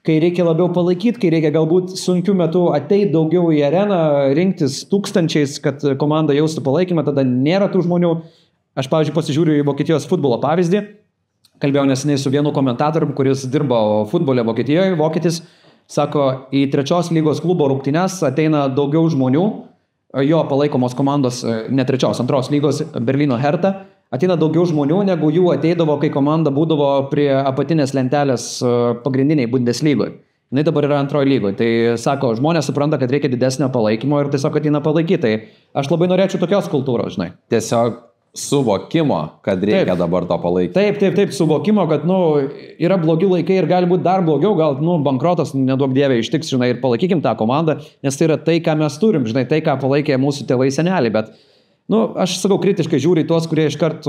Kai reikia labiau palaikyti, kai reikia galbūt sunkių metų ateiti daugiau į areną, rinktis tūkstančiais, kad komanda jaustų palaikymą, tada nėra tų žmonių. Aš, pavyzdžiui, pasižiūriu į Vokietijos futbolo pavyzdį. Kalbėjau neseniai su vienu komentatorium, kuris dirbo futbole Vokietijoje. Vokietis sako, į 3 lygos klubo rungtynes ateina daugiau žmonių, jo palaikomos komandos, ne 3, 2 lygos Berlyno Hertha. Ateina daugiau žmonių, negu jų ateidavo, kai komanda būdavo prie apatinės lentelės pagrindiniai Bundeslygoje. Jis dabar yra 2 lygoje. Tai sako, žmonės supranta, kad reikia didesnio palaikymo ir tiesiog ateina palaikyti. Tai aš labai norėčiau tokios kultūros, žinai. Tiesiog suvokimo, kad reikia dabar to palaikyti. Taip, suvokimo, kad, yra blogi laikai ir gali būti dar blogiau, gal, bankrotas, neduok dievė, ištiks, žinai, ir palaikykim tą komandą, nes tai yra tai, ką mes turim, žinai, tai, ką palaikė mūsų tėvai seneliai, bet aš sakau, kritiškai žiūri tuos, kurie iškart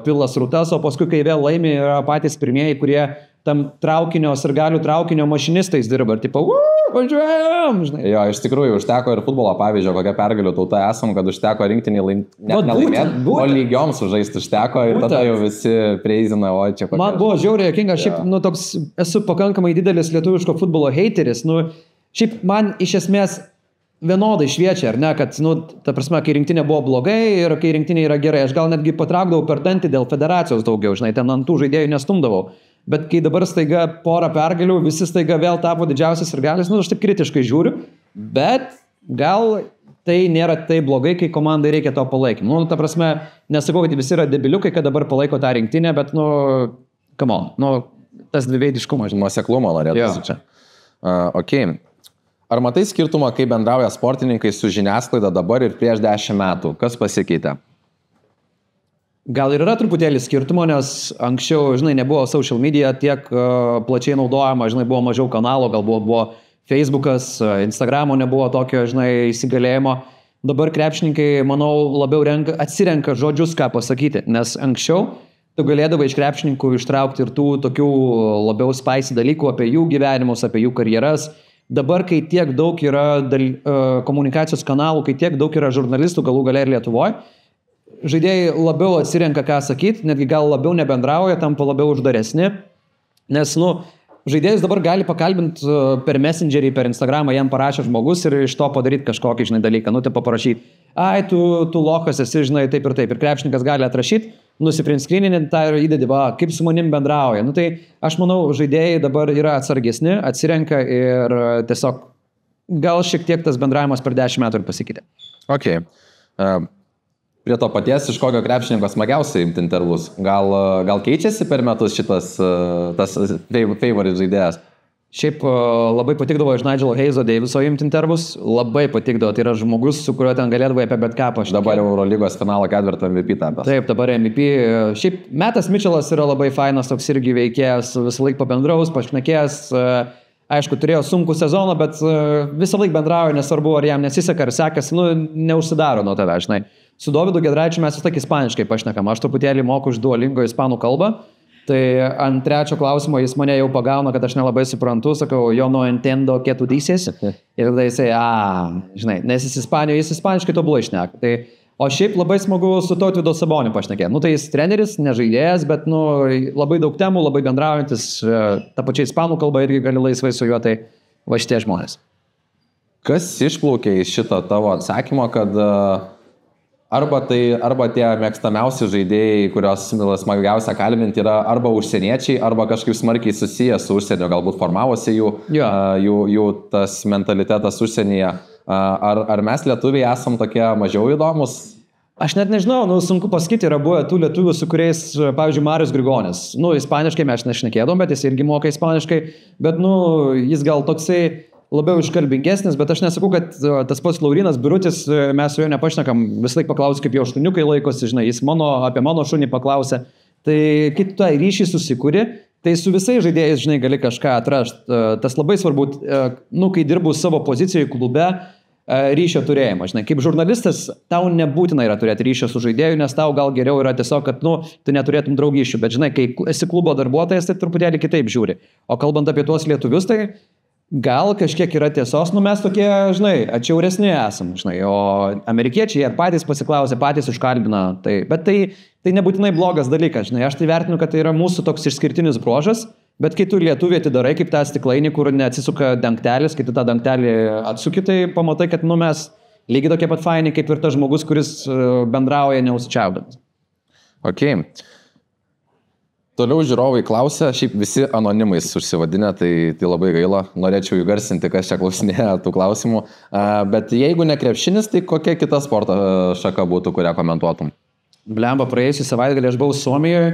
pila srautas, o paskui, kai vėl laimi, yra patys pirmieji, kurie tam sirgalių traukinio mašinistais dirba ir tipo, važiuojam, žinai. Jo, iš tikrųjų, užteko ir futbolo pavyzdžio, kokia pergalių tauta esam, kad užteko rinktinį nelaimėti, o lygioms sužaisti užteko ir tada jau visi preizina, o čia kokia. Man buvo žiauriai juokinga, šiaip, toks, esu pakankamai didelis lietuviško futbolo hateris, šiaip man iš esmės vienodai šviečia, ar ne, kad, ta prasme, kai rinktinė buvo blogai ir kai rinktinė yra gerai, aš gal netgi patraukdavau per dantį dėl federacijos daugiau, žinai, ten ant tų žaidėjų nestumdavau. Bet kai dabar staiga porą pergalių, visi staiga vėl tapo didžiausias sirgalis, aš taip kritiškai žiūriu, bet gal tai nėra taip blogai, kai komandai reikia to palaikymą. Ta prasme, nesakau, kad visi yra debiliukai, kad dabar palaiko tą rinktinę, bet, come on, tas dviveidiškumas. Nuoseklumo norėtųsi čia. Ok. Ar matai skirtumą, kaip bendrauja sportininkai su žiniasklaida dabar ir prieš 10 metų? Kas pasikeitė? Gal ir yra truputėlį skirtumo, nes anksčiau, žinai, nebuvo social media tiek plačiai naudojama, žinai, buvo mažiau kanalo, gal buvo Facebookas, Instagramo nebuvo tokio, žinai, įsigalėjimo. Dabar krepšininkai, manau, labiau atsirenka žodžius, ką pasakyti, nes anksčiau tu galėdavai iš krepšininkų ištraukti ir tų tokių labiau spicy dalykų apie jų gyvenimus, apie jų karjeras. Dabar, kai tiek daug yra komunikacijos kanalų, kai tiek daug yra žurnalistų galų gale ir Lietuvoje, žaidėjai labiau atsirenka, ką sakyti, netgi gal labiau nebendrauja, tampa labiau uždaresni, nes, žaidėjus dabar gali pakalbinti per Messengerį, per Instagramą, jam parašė žmogus ir iš to padaryti kažkokį, žinai, dalyką, tai paprašyti, tu lokas esi, žinai, taip ir krepšininkas gali atrašyti, nusiprintskrininti tą ir įdedi, kaip su manim bendrauja. Tai aš manau, žaidėjai dabar yra atsargesni, atsirenka ir tiesiog gal šiek tiek tas bendravimas per 10 metų ir pasikeitė. Ok. Prie to paties, iš kokio krepšininko smagiausiai imti intervus? Gal keičiasi per metus šitas tas favorite žaidėjas? Šiaip labai patikdavo iš Nigelo Hayeso Daviso imti intervus, labai patikdavo, tai yra žmogus, su kuriuo ten galėdavai apie bet ką pašnekėti. Dabar jau Eurolygos finalo 4 MVP tapęs. Taip, dabar MVP. Šiaip Mattas Mitchellas yra labai fainas, toks irgi veikėjas, visą laiką pabendraus, pašnekėjęs. aišku, turėjo sunkų sezoną, bet visą laiką bendrauja, nesvarbu, ar jam nesiseka, ar sekasi, neužsidaro nuo tave, žinai. Su Dovydu Giedraičiu mes vis tiek ispaniškai pašnekam, aš truputėlį moku iš Duolingo ispanų kalbą, tai ant trečio klausimo jis mane jau pagauna, kad aš nelabai suprantu, sakau, yo no entiendo, que tu dices, ir tada jisai, žinai, nes jis ispaniškai tobulai šneka. Tai, o šiaip labai smagu su Tautvydu Saboniu pašnekė. Tai jis treneris, nežaidėjas, bet labai daug temų, labai bendraujantis, ta pačia ispanų kalba irgi gali laisvai su juo, tai va šitie žmonės. Kas išplaukė iš šito tavo atsakymo, kad arba tie mėgstamiausi žaidėjai, kurios smagiausia kalbinti, yra arba užsieniečiai, arba kažkaip smarkiai susiję su užsienio, galbūt formavosi jų tas mentalitetas užsienyje. Ar mes lietuviai esam tokie mažiau įdomus? Aš net nežinau, sunku pasakyti, yra buvę tų lietuvių, su kuriais, pavyzdžiui, Marius Grigonis. Ispaniškai mes nešnekėdom, bet jis irgi moka ispaniškai, bet jis gal toksai labiau iškalbingesnis, bet aš nesakau, kad tas pats Laurinas Birutis, mes su juo nepašnekam, vis laik paklausiu, kaip jo šuniukai laikosi, žinai, jis apie mano šunį paklausė. Tai kai tu tą ryšį susikuri, tai su visais žaidėjais, žinai, gali kažką atrasti. Tas labai svarbu, kai dirbu savo pozicijoje klube, ryšio turėjimą. Žinai, kaip žurnalistas, tau nebūtina yra turėti ryšio su žaidėju, nes tau gal geriau yra tiesiog, kad tu neturėtum draugysčių, bet žinai, kai esi klubo darbuotojas, tai truputėlį kitaip žiūri. O kalbant apie tuos lietuvius, tai gal kažkiek yra tiesos, mes tokie, žinai, atšiauresni esam, žinai, o amerikiečiai ar patys pasiklausė, patys užkalbina, bet tai nebūtinai blogas dalykas, žinai, aš tai vertinu, kad tai yra mūsų toks išskirtinis bruožas, bet kai tu lietuvį atidarai kaip tą stiklainį, kur neatsisuka dangtelis, kai tu tą dangtelį atsuki, tai pamatai, kad mes lygiai tokie pat faini, kaip ir tas žmogus, kuris bendrauja neužsičiaudant. Ok. Toliau žiūrovai klausia, šiaip visi anonimais užsivadinę, tai labai gaila, norėčiau įgarsinti, kas čia klausinėja tų klausimų, bet jeigu ne krepšinis, tai kokia kita sporto šaka būtų, kurią komentuotum? Blemba, praėjusį savaitgalį aš buvau Suomijoje,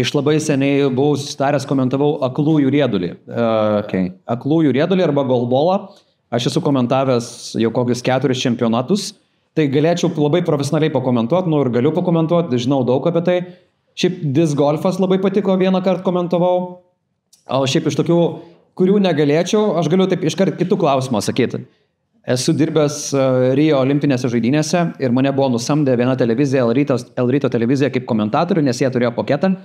iš labai seniai buvau susitaręs, komentavau aklųjų riedulį. Aklųjų riedulį arba golbolą, aš esu komentavęs jau kokius 4 čempionatus, tai galėčiau labai profesionaliai pakomentuoti, ir galiu pakomentuoti, žinau daug apie tai. Šiaip disc golfas labai patiko, vieną kartą komentavau, o šiaip iš tokių, kurių negalėčiau, aš galiu taip iškart kitų klausimą sakyti. Esu dirbęs Rio olimpinėse žaidynėse ir mane buvo nusamdę viena televizija, El Ryto televizija kaip komentatorių, nes jie turėjo paketą.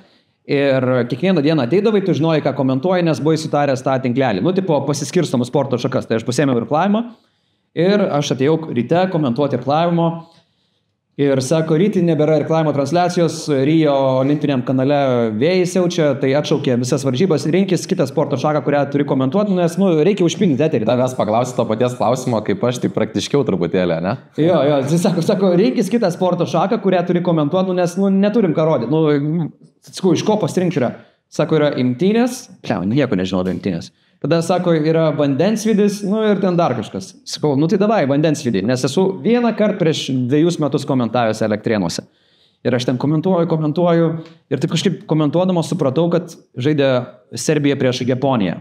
Ir kiekvieną dieną ateidavai, tu žinojai, ką komentuoji, nes buvai sutaręs tą tinklelį. Pasiskirstomų sporto šakas, tai aš pasiėmiau irklavimą ir aš atėjau ryte komentuoti irklavimo. Ir sako, ryti nebėra irklavimo transliacijos, Rio olimpiniam kanale vėjai siaučia, tai atšaukė visas varžybas, rinkis kitą sporto šaką, kurią turi komentuoti, nes reikia užpildyti eterį. Tavęs paklausti to paties klausimo, kaip aš, tai praktiškiau truputėlį, ne? Jo, jis sako, rinkis kitą sporto šaką, kurią turi komentuoti, nes neturim ką rodyti. Iš ko pasirinkti yra? Sako, yra imtynės, nieko nežinau apie imtynės. Tada sako, yra vandensvidis, ir ten dar kažkas. Sakau, tai davai vandensvidį, nes esu vieną kartą prieš 2 metus komentavęs Elektrėnuose. Ir aš ten komentuoju ir taip kažkaip komentuodamas supratau, kad žaidė Serbija prieš Japoniją.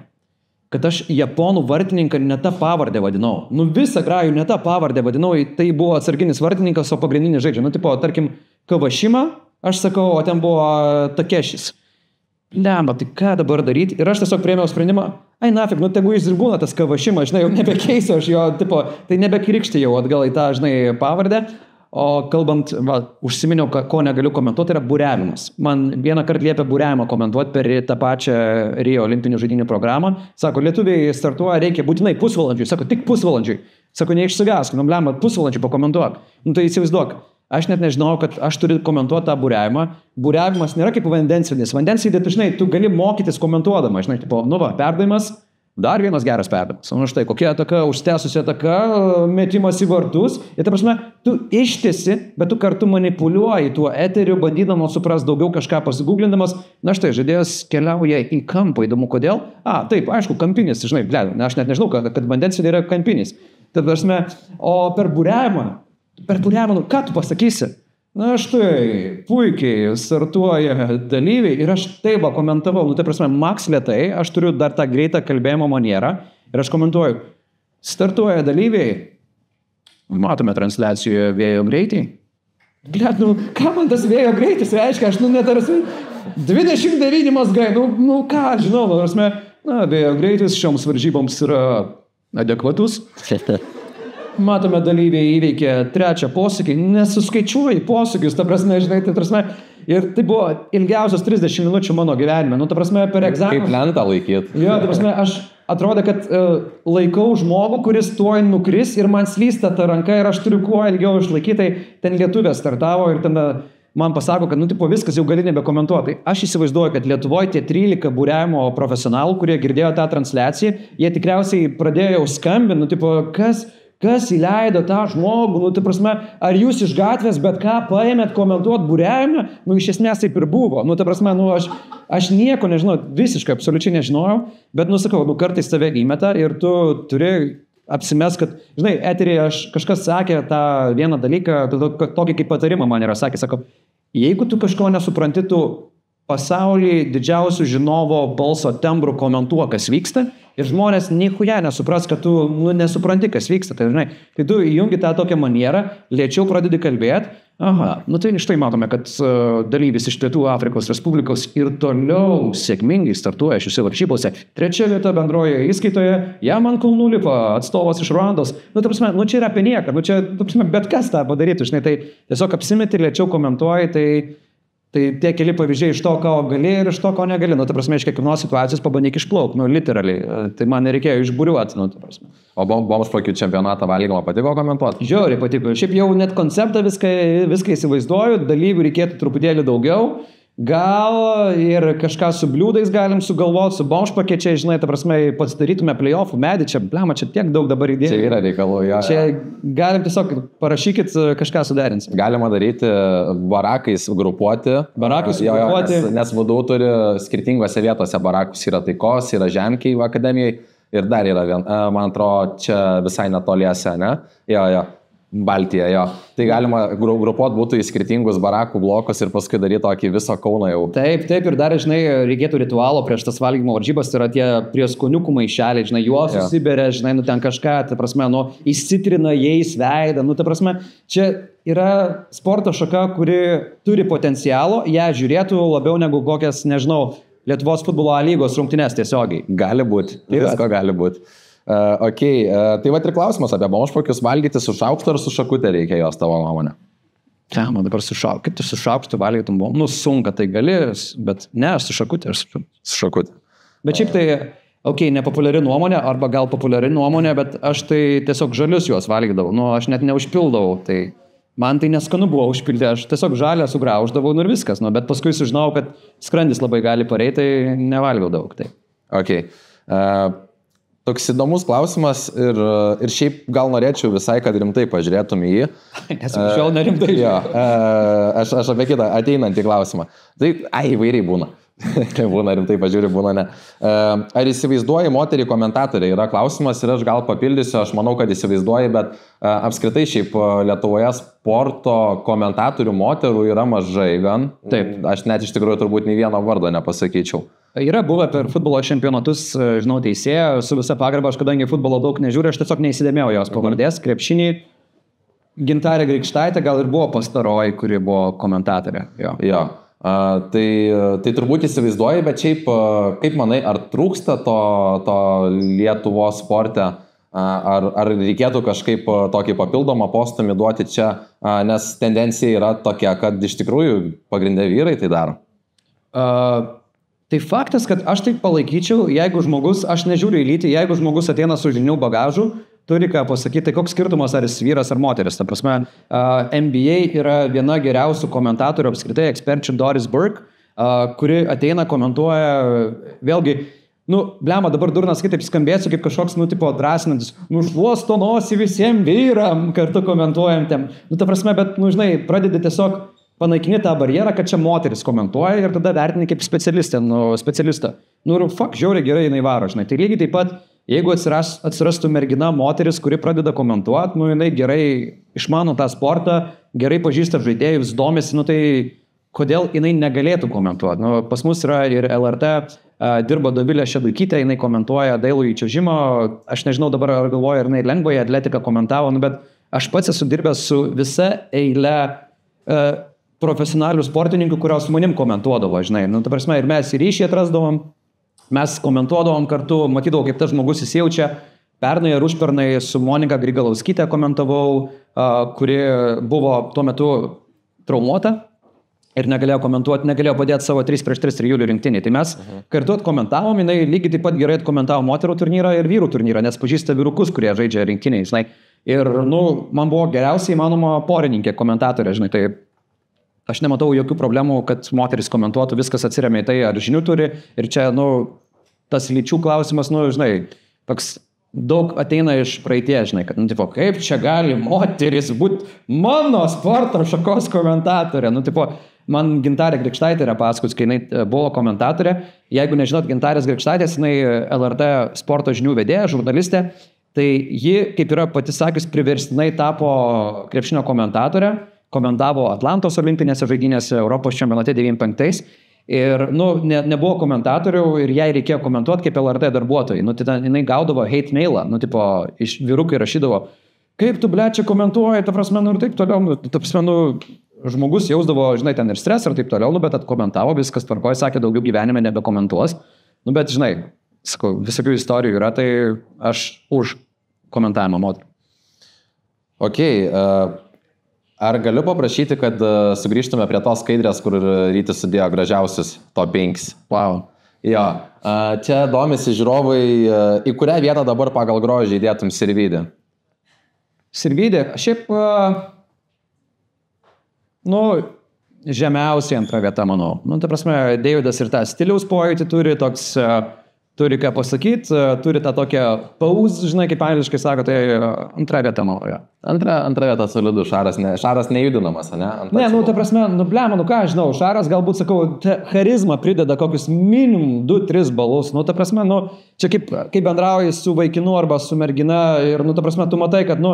Kad aš japonų vartininką ne tą pavardę vadinau. Visą grajų ne tą pavardę vadinau, tai buvo atsarginis vartininkas, o pagrindinis žaidžia. Tarkim, Kavašima, aš sakau, o ten buvo Takešis. Lemba, tai ką dabar daryti? Ir aš tiesiog priėmiau sprendimą, nafig, tegu jis ir būna tas Kavašimas, žinai, jau nebekeisiu aš jo, tai nebekirikšti jau atgal į tą, žinai, pavardę. O kalbant, užsiminiau, ko negaliu komentuoti, yra buriavimas. Man vieną kartą liepė buriavimą komentuoti per tą pačią Rio olimpinių žaidynių programą. Sako, lietuviai startuoja, reikia būtinai pusvalandžiui. Sako, tik pusvalandžiui. Sako, neišsigask, lemba, pusvalandžiui pakomentuok. Tai įsivaizduok. Aš net nežinau, kad aš turiu komentuoti tą buriavimą. Buriavimas nėra kaip vandensvidis. Vandensvidį, žinai, tu gali mokytis komentuodama. Žinai, perdavimas, dar vienas geras perdavimas. Štai, kokia ataka, užtęsusi ataka, metimas į vartus. Ir ta prasme, tu ištesi, bet tu kartu manipuliuoji tuo eteriu, bandydamas suprasti daugiau kažką pasigūglindamas. Štai, žaidėjas keliauja į kampą, įdomu kodėl. Taip, aišku, kampinis, žinai, aš net nežinau, kad vandensvidį yra kampinis. Ta prasme, o per buriavimą, ką tu pasakysi? Štai, puikiai startuoja dalyviai ir aš taip komentavau, tai prasme, maks lėtai, aš turiu dar tą greitą kalbėjimo manierą ir aš komentuoju, startuoja dalyviai, matome transliacijoje vėjo greitį. Ką man tas vėjo greitis reiškia, aš netarsi 29 mazgai, ką, žinau, Na, beje, greitis šioms varžyboms yra adekvatus. Matome, dalyviai įveikė 3 posūkį, nesuskaičiuoji posūkius, ta prasme, žinai, tai prasme, ir tai buvo ilgiausios 30 minučių mano gyvenime, ta prasme, per egzaminą. Kaip lentą laikyti. Jo, ta prasme, aš atrodo, kad laikau žmogų, kuris tuoj nukris ir man slysta ta ranka ir aš turiu kuo ilgiau išlaikyti, tai ten lietuvė startavo ir ten man pasako, kad, viskas jau gali nebekomentuoti. Aš įsivaizduoju, kad Lietuvoje tie 13 būriavimo profesionalų, kurie girdėjo tą transliaciją, jie tikriausiai pradėjo jau skambinti, kas įleido tą žmogų, ta prasme, ar jūs iš gatvės bet ką paėmėt komentuoti būriavimą, iš esmės taip ir buvo, ta prasme, aš nieko nežinau, visiškai, absoliučiai nežinojau, bet, sakau, kartais tave įmeta ir tu turi apsimes, kad, žinai, eterėje kažkas sakė tą vieną dalyką, tokį kaip patarimą man yra sakė, sako, jeigu tu kažko nesupranti, tu pasaulyje didžiausių žinovo balso tembrų komentuo, kas vyksta, ir žmonės nichuja nesupras, kad tu nesupranti, kas vyksta. Tai, žinai, tai tu įjungi tą tokią manierą, lėčiau pradedi kalbėti. Aha, tai štai matome, kad dalyvis iš Pietų Afrikos Respublikos ir toliau sėkmingai startuoja šiuose varžybose. 3 vieta bendroje įskaitoje, jam ant kulnų lipa atstovas iš Ruandos. Ta prasme, čia yra apie nieką, čia, ta prasme, bet kas tą padarytų, žinai, tai tiesiog apsimeti, lėčiau komentuoji, tai tie keli pavyzdžiai iš to, ko gali ir iš to, ko negali. Ta prasme, iš kiekvienos situacijos pabandyk išplaukti, literaliai. Tai man nereikėjo išburiuoti, ta prasme. O bomžpakių čempionatą valgymą patiko komentuoti? Žiauriai patiko. Šiaip jau net konceptą viską įsivaizduoju, dalyvių reikėtų truputėlį daugiau. Gal ir kažką su bliūdais galim sugalvoti, su bomžpakiečiai, žinai, ta prasme, pasidarytume playoffų medį, čia tiek daug dabar idėjų. Čia yra reikalų, jo. Čia galim tiesiog, parašykit, kažką suderinti. Galima daryti barakais grupuoti. Barakais grupuoti. Nes VDU turi skirtingose vietose barakus, yra Taikos, yra Žemkiai akademijai ir dar yra, man atrodo, čia visai netoliese, ne? Jo. Baltija, jo. Tai galima grupuoti būtų į skirtingus barakų blokus ir paskui daryti tokį visą Kauną jau. Taip, ir dar, žinai, reikėtų ritualo prieš tas valgymo varžybas, tai yra tie prieskoniukų maišeliai, žinai, juos susiberia, žinai, ten kažką, ta prasme, įsitrina jais veidą, ta prasme, čia yra sporto šaka, kuri turi potencialo, ją žiūrėtų labiau negu kokias, nežinau, Lietuvos futbolo lygos rungtynes tiesiogiai. Gali būti, visko gali būti. Tai va ir klausimas apie bomžpakius, valgyti su šaukštu ar su šakutė reikia jos tavo nuomonė? Man dabar su šaukštu, kaip tu su šaukštu valgytum bomžpakius? Sunka tai gali, bet ne, su šakutė. Su šakutė. Bet šiaip tai, nepopuliari nuomonė, arba gal populiari nuomonė, bet aš tai tiesiog žalius juos valgydavau, aš net neužpildavau, tai man tai neskanu buvo užpildyti, aš tiesiog žalę sugrauždavau ir viskas, bet paskui sužinau, kad skrandis labai gali pareiti, tai nevalgiau daug. Tai. Toks įdomus klausimas ir šiaip gal norėčiau visai, kad rimtai pažiūrėtum į jį. Nes šiol nerimtai. Jo, aš apie kitą ateinantį klausimą. Tai, įvairiai būna. Būna rimtai pažiūri, būna ne. Ar įsivaizduoji moterį komentatorė? Yra klausimas ir aš gal papildysiu, aš manau, kad įsivaizduoji, bet apskritai šiaip Lietuvoje sporto komentatorių moterų yra mažai gan. Taip. Aš net iš tikrųjų turbūt nei vieno vardo nepasakyčiau. Yra buvę per futbolo čempionatus, žinau, teisėja, su visa pagarba, aš kadangi futbolo daug nežiūriu, aš tiesiog neįsidėmėjau jos pavardės, krepšinį. Gintarė Grikštaitė gal ir buvo pastaroji, kuri buvo komentatorė. Jo. Tai turbūt įsivaizduoji, bet šiaip, kaip manai, ar trūksta to Lietuvos sporte, ar reikėtų kažkaip tokį papildomą postumį duoti čia, nes tendencija yra tokia, kad iš tikrųjų pagrindė vyrai tai daro. Tai faktas, kad aš taip palaikyčiau, jeigu žmogus, aš nežiūriu į lytį, jeigu žmogus ateina su žinių bagažu, turi ką pasakyti, tai koks skirtumas, ar jis vyras ar moteris. Ta prasme, NBA yra viena geriausių komentatorių apskritai, eksperčių Doris Burke, kuri ateina, komentuoja, vėlgi, blema, dabar durnas kitaip skambėsiu, kaip kažkoks, tipo drąsinantis, šluosto nosį visiems vyram, kartu komentuojam tem. Ta prasme, bet, žinai, pradedi tiesiog panaikini tą barjerą, kad čia moteris komentuoja ir tada vertini kaip specialistą. Žiauriai gerai jinai varo, žinai. Tai lygiai taip pat, jeigu atsirastų mergina moteris, kuri pradeda komentuoti, jinai gerai išmano tą sportą, gerai pažįsta žaidėjus, domisi, tai kodėl jinai negalėtų komentuoti. Pas mus yra ir LRT, dirba Dovilė Šeduikytė, jinai komentuoja dailųjį čiuožimą, aš nežinau dabar, ar galvoju, ar jinai lengvąją atletiką komentavo, bet aš pats esu dirbęs su visa eile profesionalių sportininkų, kurios su manim komentuodavo, žinai. Ta prasme, ir mes į ryšį atrasdavom, mes komentuodavom kartu, matydavau, kaip tas žmogus įsijaučia. Pernai ir užpernai su Monika Grigalauskite komentavau, kuri buvo tuo metu traumuota ir negalėjo komentuoti, negalėjo padėti savo 3-3 trijulių rinktinį. Tai mes kartu atkomentavom, jinai lygiai taip pat gerai atkomentavo moterų turnyrą ir vyrų turnyrą, nes pažįsta vyrukus, kurie žaidžia rinktiniai, žinai. Ir, man buvo geriausiai įmanoma porininkė komentatorė, žinai, tai aš nematau jokių problemų, kad moteris komentuotų, viskas atsiremia į tai, ar žinių turi. Ir čia, tas lyčių klausimas, žinai, toks daug ateina iš praeitie, žinai, kad, tipo, kaip čia gali moteris būti mano sporto šakos komentatorė. Man Gintarė Grikštaitė yra pasakos, kai jinai buvo komentatorė. Jeigu nežinot Gintarės Grikštaitės, jinai LRT sporto žinių vedėja, žurnalistė, tai ji, kaip yra pati sakys, priverstinai tapo krepšinio komentatorė, komentavo Atlantos olimpinėse žaidynėse Europos čempionate 95. Ir, nebuvo komentatorių ir jai reikėjo komentuoti kaip LRT darbuotojai. Jinai gaudavo hate mailą, iš vyrukai rašydavo, kaip tu, ble, čia komentuoji, ta prasme, ir taip toliau, ta prasme, žmogus jausdavo, žinai, ten ir stresą ir taip toliau, bet atkomentavo, viskas tvarkoja, sakė, daugiau gyvenime nebekomentuos. Bet, žinai, sakau, visokių istorijų yra, tai aš už komentavimą moterų. Okay, ar galiu paprašyti, kad sugrįžtume prie tos skaidrės, kur Rytis sudėjo gražiausius top 5? Wow. Jo, čia domisi žiūrovai, į kurią vietą dabar pagal grožį įdėtum Sirvydį? Sirvydį, šiaip, žemiausiai antra vieta, manau. Ta prasme, Deividas ir tą stiliaus pojūtį turi, toks, turi ką pasakyti, turi tą tokią pause, žinai, kaip angliškai sako, tai antra vieta, manau, jo. Antra vieta solidu, Šaras nejudinamas, ne? Ne, ta prasme, blema, ką žinau, Šaras galbūt, sakau, charizma prideda kokius minimum 2-3 balus, ta prasme, čia kaip bendrauji su vaikinu arba su mergina ir, ta prasme, tu matai, kad,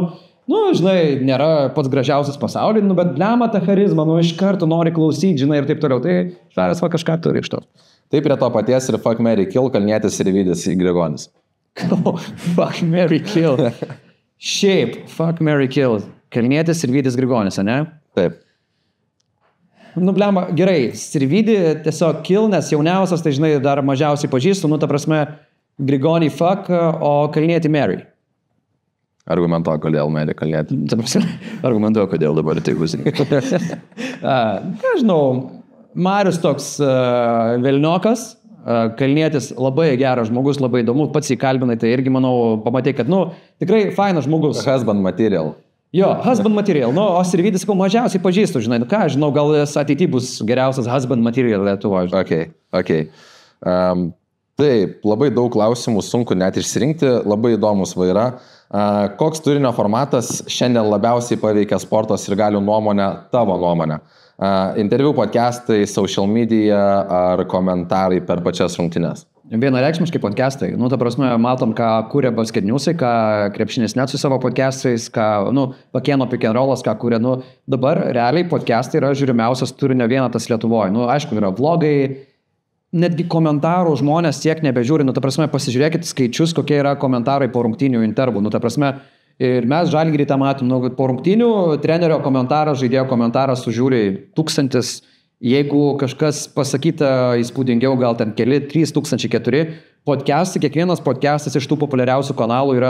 žinai, nėra pats gražiausias pasaulyje, bet blema ta charizma, iš karto nori klausyti, žinai, ir taip toliau, tai Šaras kažką turi iš to. Taip prie to paties ir Fuck, Marry, Kill, Kalnietis ir Vydis Grigonis. Fuck, Marry, Kill. Šiaip, Fuck, Marry, Kill. Kalnietis ir Vydis Grigonis, ne? Taip. Blema, gerai, Sirvydį tiesiog Kill, nes jauniausias, tai žinai, dar mažiausiai pažįstu, ta prasme, Grigonį Fuck, o Kalnietį Marry. Argumentuoju, kodėl Marry Kalnietį. Argumentuoju, kodėl dabar tai bus. Ką žinau, Marius toks velniokas, Kalnietis labai geras žmogus, labai įdomu, pats įkalbinai, tai irgi, manau, pamatai, kad, tikrai fainas žmogus. Husband material. Jo, husband material, o Sirvydis, sakau, mažiausiai pažįstu, žinai, ką, žinau, gal ateityje bus geriausias husband material Lietuvoje. Okay. Taip, labai daug klausimų, sunku net išsirinkti, labai įdomus vaira. Koks turinio formatas šiandien labiausiai paveikia sportos ir galių nuomonę, tavo nuomonę? Interviu, podcastai, social media ar komentarai per pačias rungtynes? Vienareikšmiškai podcastai. Ta prasme, matom, ką kūrė Basket Newsai, ką Krepšinis net su savo podcastais, ką, Pakėno pick and rollas, ką kūrė. Dabar realiai podcastai yra žiūrimiausias turinio vienetas Lietuvoje. Aišku, yra vlogai, netgi komentarų žmonės tiek nebežiūri. Ta prasme, pasižiūrėkit skaičius, kokie yra komentarai po rungtynių intervų. Ta prasme, ir mes Žalgirį tą matom, po rungtynių trenerio komentaras, žaidėjo komentaras sužiūri 1000, jeigu kažkas pasakyta įspūdingiau, gal ten keli, 3004. Podcastai, kiekvienas podcastas iš tų populiariausių kanalų yra,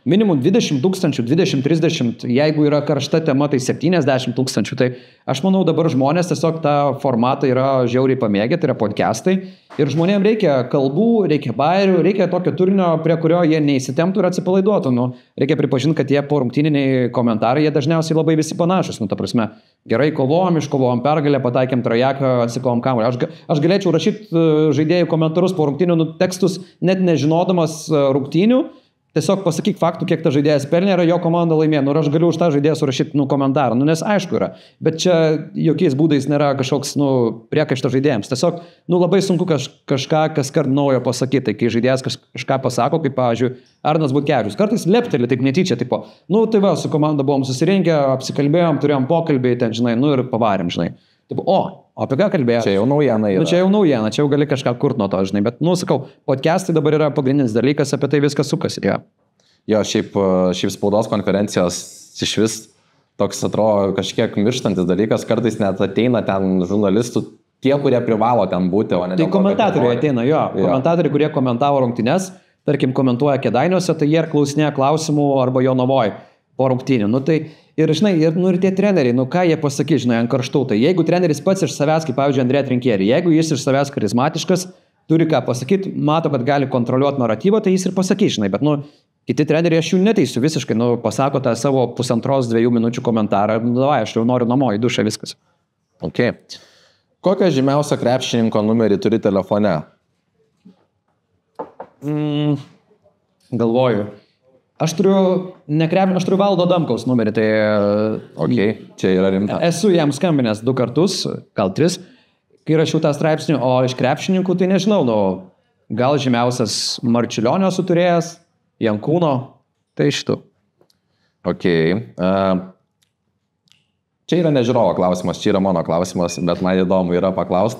minimum 20 000, 20-30, jeigu yra karšta tema, tai 70 000. Tai aš manau, dabar žmonės tiesiog tą formatą yra žiauriai pamėgę, tai yra podcastai. Ir žmonėms reikia kalbų, reikia bairių, reikia tokio turinio, prie kurio jie neįsitemptų ir atsipalaiduotų. Reikia pripažinti, kad tie porungtyniniai komentarai, jie dažniausiai labai visi panašus. Ta prasme, gerai kovojom, iškovojom pergalę, pataikėm trajeką, atsikovom kamuolį. Aš galėčiau rašyti žaidėjų komentarus po rungtynių tekstus, net nežinodamas rungtynių, tiesiog pasakyk faktų, kiek ta žaidėjas pelnė ir jo komanda laimėjo. Ir aš galiu už tą žaidėją surašyti komentarą, nes aišku yra. Bet čia jokiais būdais nėra kažkoks priekaištas žaidėjams. Tiesiog labai sunku kažką kaskart naujo pasakyti. Tai kai žaidėjas kažką pasako, kaip pavyzdžiui Arnas Butkevičius, kartais lepteli taip netyčia, tipo, tai va, su komanda buvom susirinkę, apsikalbėjom, turėjom pokalbį, ten, žinai, ir pavarėm, žinai. Tipo, apie ką kalbėjau? Čia jau naujiena yra. Čia jau naujiena, čia jau gali kažką kurti nuo to, žinai, bet, sakau, podcastai dabar yra pagrindinis dalykas, apie tai viskas sukasi. Jo, šiaip spaudos konferencijos iš vis toks atrodo kažkiek mirštantis dalykas, kartais net ateina ten žurnalistų tie, kurie privalo ten būti, o ne Tai komentatoriai ateina, jo. Komentatoriai, kurie komentavo rungtynes, tarkim, komentuoja Kėdainiuose, tai jie ir klausinėja klausimų arba Jonavoj po rungtynių. Nu, tai ir, žinai, ir tie treneriai, nu ką jie pasakys, žinai, ant karštų. Tai jeigu treneris pats iš savęs, kaip pavyzdžiui, Andrė Trinkierį, jeigu jis iš savęs charizmatiškas, turi ką pasakyti, mato, kad gali kontroliuoti naratyvą, tai jis ir pasakys, žinai, bet, nu, kiti treneriai aš jų neteisiu visiškai, nu, pasako tą savo 1,5-2 minučių komentarą, nu, aš jau noriu namo į dušą, viskas. Ok. Kokią žymiausią krepšininko numerį turi telefone? Galvoju. Aš turiu Valdo Adamkaus numerį, tai... Ok, čia yra rimta. Esu jam skambinęs 2 kartus, gal 3, kai rašiau tą straipsnį, o iš krepšininkų tai nežinau, nu, gal žymiausias Marčiulionio suturėjęs, Jankūno, tai šitų. Ok. Čia yra nežiūrovo klausimas, čia yra mano klausimas, bet man įdomu yra paklaust.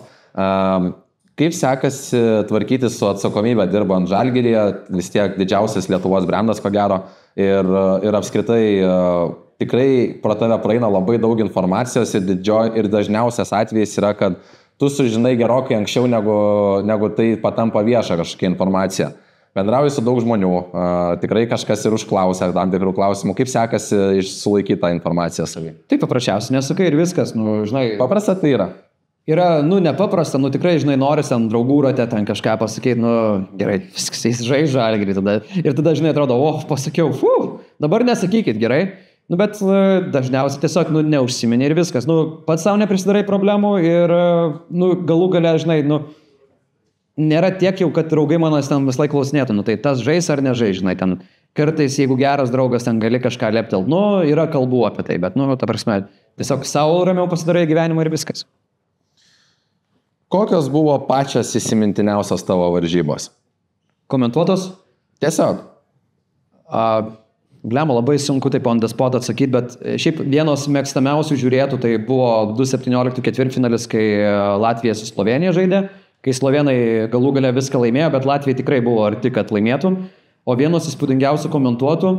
Kaip sekasi tvarkyti su atsakomybė dirbant Žalgiryje, vis tiek didžiausias Lietuvos brandas, ko gero, ir apskritai tikrai pro tave praeina labai daug informacijos ir dažniausias atvejis yra, kad tu sužinai gerokai anksčiau, negu tai patampa vieša kažkokia informacija. Bendrauji su daug žmonių, tikrai kažkas ir užklausia tam tikrų klausimų. Kaip sekasi sulaikyti tą informaciją savį? Tai paprasčiausiai, nesakai ir viskas, nu, žinai. Paprasta tai yra. Yra, nu, nepaprasta, nu, tikrai, žinai, nori ten draugų rate ten kažką pasakyti, nu, gerai, viskas, jis žaidžia Žalgirį tada. Ir tada, žinai, atrodo, pasakiau, dabar nesakykit, gerai. Nu, bet dažniausiai tiesiog, nu, neužsiminė ir viskas. Nu, pats savo neprisidarai problemų ir, nu, galų gale, žinai, nu, nėra tiek jau, kad draugai manas ten vis laik klausinėtų, nu, tai tas žais ar nežais, žinai, ten kartais, jeigu geras draugas, ten gali kažką leptelt, nu, yra kalbų apie tai, bet, nu, ta prasme, tiesiog savo ramiau pasidarai gyvenimą ir viskas. Kokios buvo pačios įsimintiniausios tavo varžybos? Komentuotos? Tiesiog. Blema, labai sunku taip on the spot atsakyti, bet šiaip vienos mėgstamiausių žiūrėtų, tai buvo 2017 ketvirtfinalis, kai Latvija su Slovenija žaidė, kai slovenai galų gale viską laimėjo, bet Latvija tikrai buvo arti, kad laimėtų. O vienos įspūdingiausių komentuotų,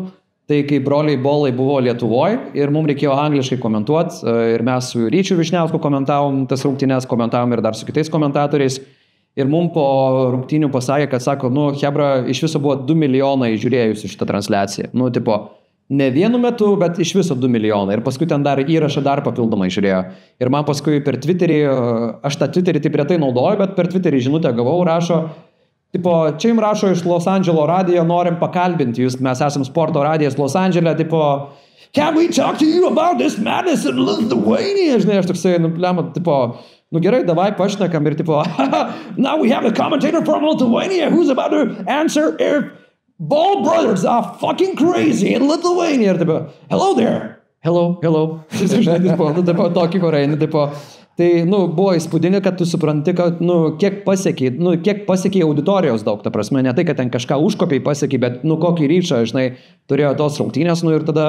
tai kai broliai Bolai buvo Lietuvoje ir mums reikėjo angliškai komentuoti, ir mes su Ryčiu Višniausku komentavom tas rungtynes, komentavom ir dar su kitais komentatoriais. Ir mums po rungtynių pasakė, kad sako, nu, hebra, iš viso buvo 2 milijonai žiūrėjusių šitą transliaciją. Nu, tipo, ne vienu metu, bet iš viso 2 milijonai. Ir paskui ten dar įrašą dar papildomai žiūrėjo. Ir man paskui per Twitterį, aš tą Twitterį taip retai naudoju, bet per Twitterį žinutę gavau, rašo, tipo, čia jums rašo iš Los Andželo radijo, norim pakalbinti jūs, mes esam sporto radijas Los Andžele, tipo, can we talk to you about this madness in Lithuania? Žinai, aš toksai, nu, blema, tipo, nu gerai, davai pašnekam ir tipo, now we have a commentator from Lithuania who's about to answer if Ball brothers are fucking crazy in Lithuania. Ir tipo, hello there. Hello. Žinai, tipo, nu, tipo, tokį koreinį, tipo. Tai, nu, buvo įspūdinga, kad tu supranti, kad, nu, kiek pasiekiai auditorijos daug, ta prasme, ne tai, kad ten kažką užkopiai pasiekiai, bet, nu, kokį ryšą, žinai, turėjo tos rungtynės, nu, ir tada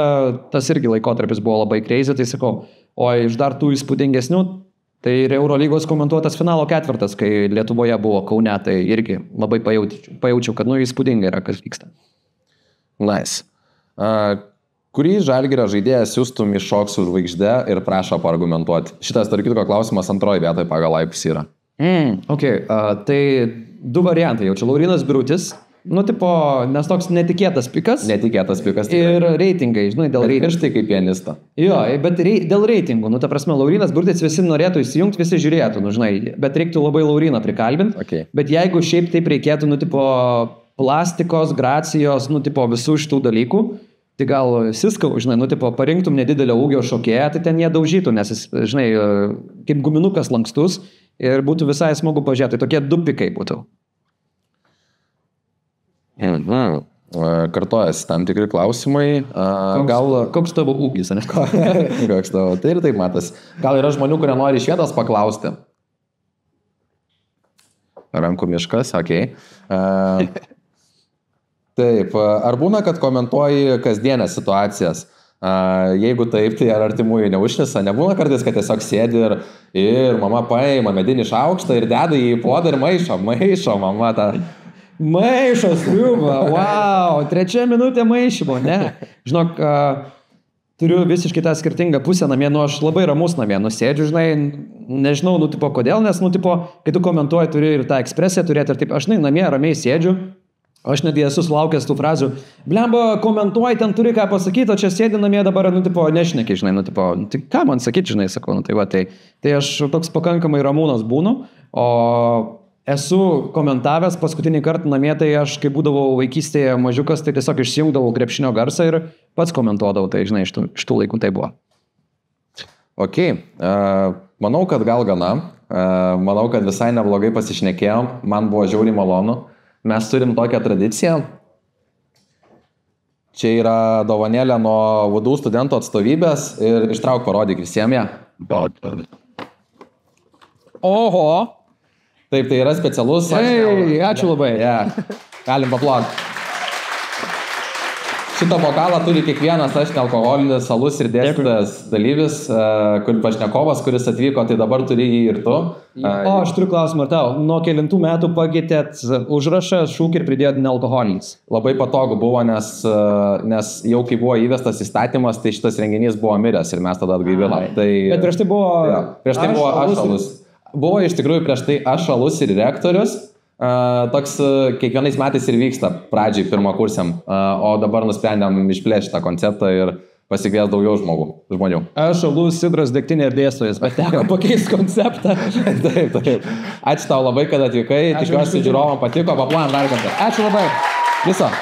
tas irgi laikotarpis buvo labai crazy, tai sakau, o iš dar tų įspūdingesnių, tai ir Eurolygos komentuotas finalo ketvirtas, kai Lietuvoje buvo Kaune, tai irgi labai pajaučiau, kad, nu, įspūdinga yra, kas vyksta. Nice. Kurį Žalgirio žaidėją siūstum į Šoksų žvaigždę ir prašo paargumentuoti? Šitas, tarp kitko, klausimas antroji vietoje pagal laikus yra. Ok, tai 2 variantai. Jau čia Laurynas Birutis, nu, tipo, nes toks netikėtas pikas. Tikrai. Ir reitingai, žinai, dėl reitingų. Ir štai kaip pianista. Jo, bet dėl reitingų, nu, ta prasme, Laurynas Birutis visi norėtų įsijungti, visi žiūrėtų, nu, žinai, bet reiktų labai Lauryną prikalbinti. Okay. Bet jeigu šiaip taip reikėtų, nu, tipo, plastikos, gracijos, nu, tipo, visų šitų dalykų, tai gal Siskau, žinai, nu, tipo, parinktum nedidelio ūgio šokėją, tai ten jie daužytų, nes jis, žinai, kaip guminukas lankstus ir būtų visai smagu pažiūrėti. Tai tokie 2 pikai būtų. Kartojasi tam tikri klausimai. Koks tavo ūgis, ne? Koks tavo, tai ir taip matas. Gal yra žmonių, kurie nori iš vietos paklausti? Rankų miškas, okei. Taip, ar būna, kad komentuoji kasdienės situacijas? Jeigu taip, tai ar artimųjų neužnisa? Nebūna kartais, kad tiesiog sėdi ir mama paima medinį šaukštą ir deda į puodą ir maišo mama tą. Maišo sriubą, wow, 3 minutė maišymo, ne? Žinok, turiu visiškai tą skirtingą pusę namie, aš labai ramus namie, sėdžiu, žinai, nežinau, tipo, kodėl, nes, tipo, kai tu komentuoji, turi ir tą ekspresiją turėti ir taip, aš, namie ramiai sėdžiu, aš netgi esu sulaukęs tų frazių, blemba, komentuoji, ten turi ką pasakyti, o čia sėdi namie dabar, tipo, nešneki, žinai, tipo, tai ką man sakyti, žinai, sakau, tai va, tai aš toks pakankamai ramūnas būnu, o esu komentavęs paskutinį kartą namie, tai aš, kai būdavau vaikystėje mažiukas, tai tiesiog išsijungdavau krepšinio garsą ir pats komentuodavau, tai žinai, iš tų laikų tai buvo. Ok, manau, kad gal gana, manau, kad visai neblogai pasišnekėjom, man buvo žiauriai malonu, mes turim tokią tradiciją, čia yra dovanėlė nuo VDU studentų atstovybės ir ištrauk parodyk visiems ją. Oho! Taip, tai yra specialus. Ačiū labai. Galim paploti. Šitą bokalą turi kiekvienas nealkoholinis alus ir dėstytojas dalyvis, pašnekovas, kuris atvyko, tai dabar turi jį ir tu. O, aš turiu klausimą, ar tau, nuo kelintų metų pakeitėt užrašą, šūkį ir pridėjot nealkoholinis? Labai patogu buvo, nes jau kai buvo įvestas įstatymas, tai šitas renginys buvo miręs ir mes tada atgaivinom. Bet prieš tai buvo... Prieš tai buvo aš alus. Buvo iš tikrųjų prieš tai aš alus ir rektorius. Toks kiekvienais metais ir vyksta pradžiai pirmakursiam, o dabar nusprendėm išplėšti tą konceptą ir pasikvies daugiau žmonių. Aš alus, sidras, degtinė ir dėstytojas, bet teko pakeisti konceptą. Taip. Ačiū tau labai, kad atvykai, tikiuosi žiūrovam patiko, paplojam dar kartą. Ačiū labai. Viso.